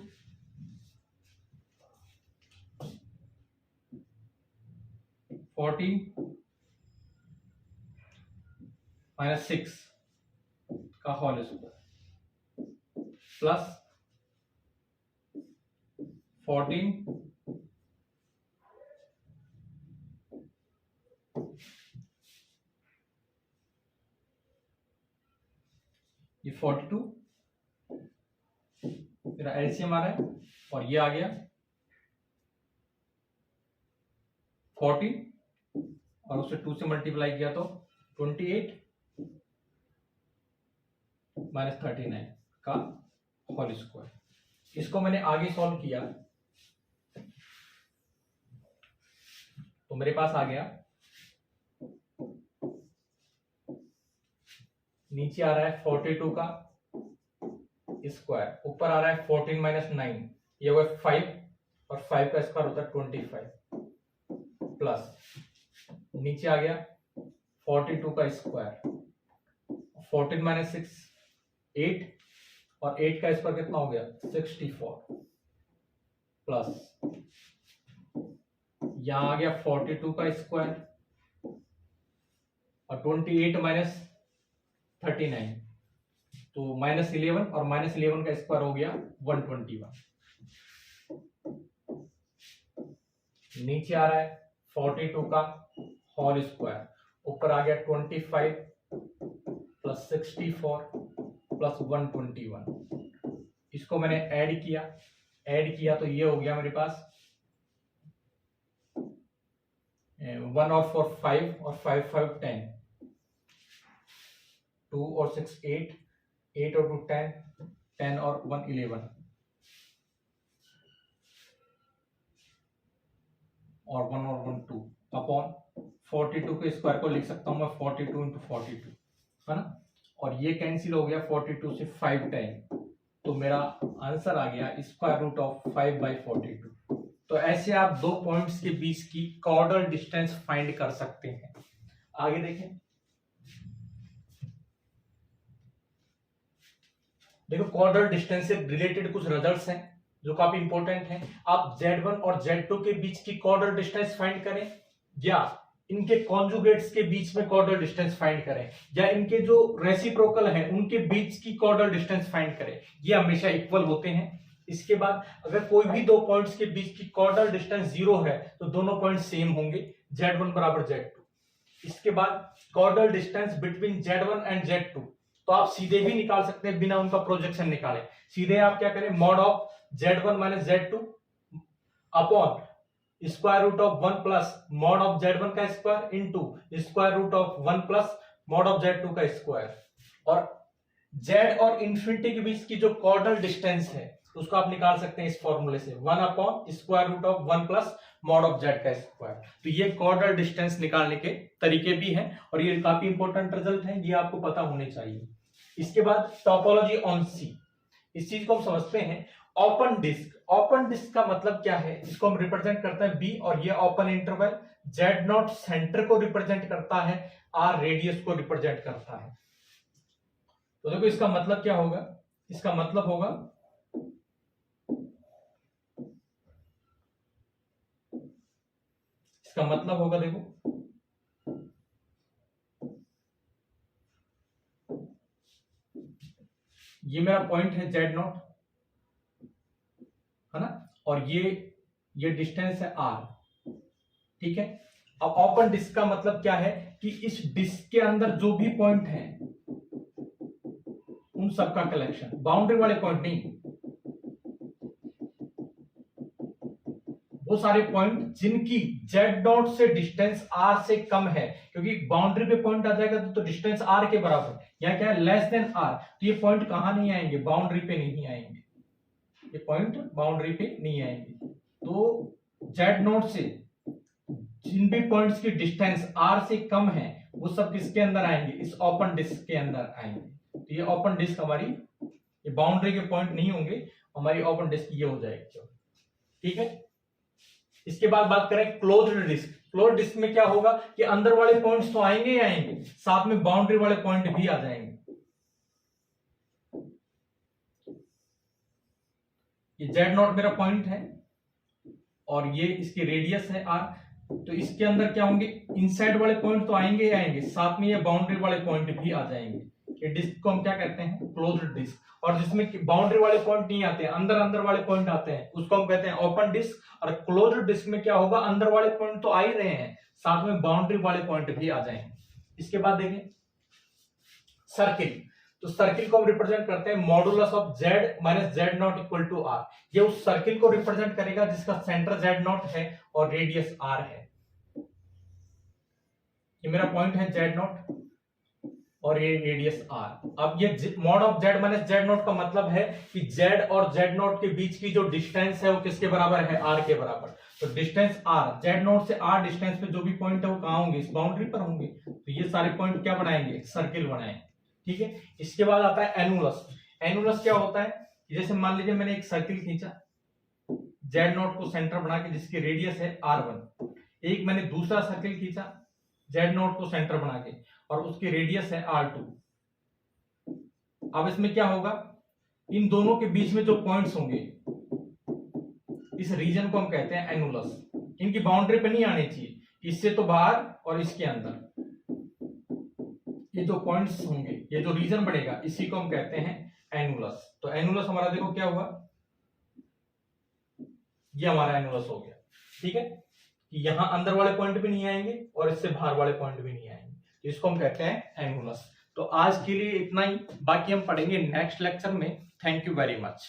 माइनस 6 का होल स्क्वायर प्लस 14 ये 42 मेरा एलसीएम आ रहा है और ये आ गया 40 और उसे 2 से मल्टीप्लाई किया तो 28 माइनस 39 का होल स्क्वायर। इसको मैंने आगे सॉल्व किया तो मेरे पास आ गया, नीचे आ रहा है 42 का स्क्वायर, ऊपर आ रहा है 14 माइनस 9, ये हुआ 5 और 5 का स्क्वायर होता है 25 प्लस नीचे आ गया 42 का स्क्वायर, 14 माइनस 6 8 और 8 का स्क्वायर कितना हो गया 64 प्लस यहां आ गया 42 का स्क्वायर और 28 माइनस 39 तो माइनस 11 और माइनस 11 का स्क्वायर हो गया 121। नीचे आ रहा है 42 का होल स्क्वायर, ऊपर आ गया 25 प्लस 64 प्लस 121। इसको मैंने ऐड किया तो ये हो गया मेरे पास 1 और 4 5 और 5 5 10, 2 और 6 8, 8 और 2 10, 10 और 1 11 और 1 और 1 2 अपॉन 42 के स्क्वायर को लिख सकता हूं मैं 42 इंटू 42 है ना, और ये कैंसिल हो गया 42 से 5 10 तो मेरा आंसर आ गया स्क्वायर रूट ऑफ 5/42। तो ऐसे आप दो पॉइंट्स के बीच की कॉर्डल डिस्टेंस फाइंड कर सकते हैं। आगे देखें, देखो कॉर्डल डिस्टेंस से रिलेटेड कुछ रिजल्ट्स हैं जो काफी इंपॉर्टेंट हैं। आप Z1 और Z2 के बीच की कॉर्डल डिस्टेंस फाइंड करें या इनके कॉन्जुगेट्स के बीच में कॉर्डल डिस्टेंस फाइंड करें या इनके जो रेसिप्रोकल हैं उनके बीच की कॉर्डल डिस्टेंस फाइंड करें, ये हमेशा इक्वल होते हैं। इसके बाद अगर कोई भी दो पॉइंट्स के बीच की कॉर्डल डिस्टेंस 0 है तो दोनों पॉइंट सेम होंगे, Z1 बराबर Z2। इसके बाद chordal distance between Z1 and Z2 तो आप सीधे भी निकाल सकते हैं बिना उनका प्रोजेक्शन निकाले। सीधे आप क्या करें, mod of Z1 minus Z2 upon square root of 1 plus mod of Z1 का square into square root of 1 plus mod of Z2 का स्क्वायर। और Z और इंफिनिटी के बीच की जो कॉर्डल डिस्टेंस है उसको आप निकाल सकते हैं इस फॉर्मूले से 1 upon square root of 1 plus mod of Z का स्क्वायर। तो ये कॉर्डल डिस्टेंस निकालने के तरीके भी हैं और ये काफी इंपॉर्टेंट रिजल्ट है, ये आपको पता होने चाहिए। इसके बाद टोपोलॉजी ऑन सी, इस चीज को हम समझते हैं। ओपन डिस्क, ओपन डिस्क का मतलब क्या है, इसको हम रिप्रेजेंट करते हैं बी और ये ओपन इंटरवल Z0 सेंटर को रिप्रेजेंट करता है, R रेडियस को रिप्रेजेंट करता है। तो देखो इसका मतलब क्या होगा, इसका मतलब होगा इसका मतलब होगा, देखो ये मेरा पॉइंट है Z0, है ना, और ये डिस्टेंस है R, ठीक है। अब ओपन डिस्क का मतलब क्या है कि इस डिस्क के अंदर जो भी पॉइंट है उन सबका कलेक्शन, बाउंड्री वाले पॉइंट नहीं, वो सारे पॉइंट जिनकी Z0 से डिस्टेंस R से कम है, क्योंकि बाउंड्री पे पॉइंट आ जाएगा तो डिस्टेंस R के बराबर, या क्या है लेस देन R, तो ये पॉइंट कहां नहीं आएंगे, बाउंड्री पे नहीं आएंगे, ये पॉइंट बाउंड्री पे नहीं आएंगे। तो Z0 से जिन भी पॉइंट्स की डिस्टेंस R से कम है वो सब किसके अंदर आएंगे, इस ओपन डिस्क के अंदर आएंगे। तो ये ओपन डिस्क हमारी, ये बाउंड्री के पॉइंट नहीं होंगे, हमारी ओपन डिस्क ये हो जाएगी, ठीक है। इसके बाद बात करें क्लोज्ड डिस्क। क्लोज्ड डिस्क में क्या होगा कि अंदर वाले पॉइंट्स तो आएंगे ही आएंगे, साथ में बाउंड्री वाले पॉइंट भी आ जाएंगे। ये Z0 मेरा पॉइंट है और ये इसकी रेडियस है R, तो इसके अंदर क्या होंगे, इनसाइड वाले पॉइंट तो आएंगे ही आएंगे, साथ में ये बाउंड्री वाले पॉइंट भी आ जाएंगे। ये डिस्क को हम क्या कहते हैं, क्लोज्ड डिस्क। और जिसमें बाउंड्री वाले पॉइंट नहीं आते हैं, अंदर अंदर वाले पॉइंट आते हैं, उसको हम कहते हैं ओपन डिस्क। और क्लोज्ड डिस्क में क्या होगा, अंदर वाले पॉइंट तो आ ही रहे हैं, साथ में बाउंड्री वाले पॉइंट भी आ जाएंगे। इसके बाद देखें सर्किल। तो सर्किल को हम रिप्रेजेंट करते हैं modulus of Z minus Z0 equal to R। ये उस सर्किल को रिप्रेजेंट करेगा जिसका सेंटर Z0 है और रेडियस R है। ये मेरा पॉइंट है Z0 और ये रेडियस R। अब ये mod of Z minus Z0 का मतलब है कि Z और Z0 के बीच की जो डिस्टेंस है वो किसके बराबर है, R के बराबर। तो डिस्टेंस R, Z0 से R डिस्टेंस पे जो भी पॉइंट है वो कहां होंगे, इस बाउंड्री पर होंगे। तो ये सारे पॉइंट क्या बनाएंगे, सर्किल बनाएंगे, ठीक है। इसके बाद आता है एनुलस। एनुलस क्या होता है, जैसे मान लीजिए मैंने एक सर्किल खींचा Z0 को सेंटर बना के, जिसकी रेडियस है R1। एक मैंने दूसरा सर्किल खींचा Z0 को सेंटर बना के और उसकी रेडियस है R2। अब इसमें क्या होगा, इन दोनों के बीच में जो पॉइंट्स होंगे, इस रीजन को हम कहते हैं एनुलस। इनकी बाउंड्री पे नहीं आने चाहिए, इससे तो बाहर और इसके अंदर ये जो पॉइंट्स होंगे, ये जो रीजन बनेगा, इसी को हम कहते हैं एनुलस। तो एनुलस हमारा देखो क्या हुआ, ये हमारा एनुलस हो गया, ठीक है। कि यहां अंदर वाले पॉइंट भी नहीं आएंगे और इससे बाहर वाले पॉइंट भी नहीं आएंगे, तो इसको हम कहते हैं एनुलस। तो आज के लिए इतना ही, बाकी हम पढ़ेंगे नेक्स्ट लेक्चर में। Thank you very much.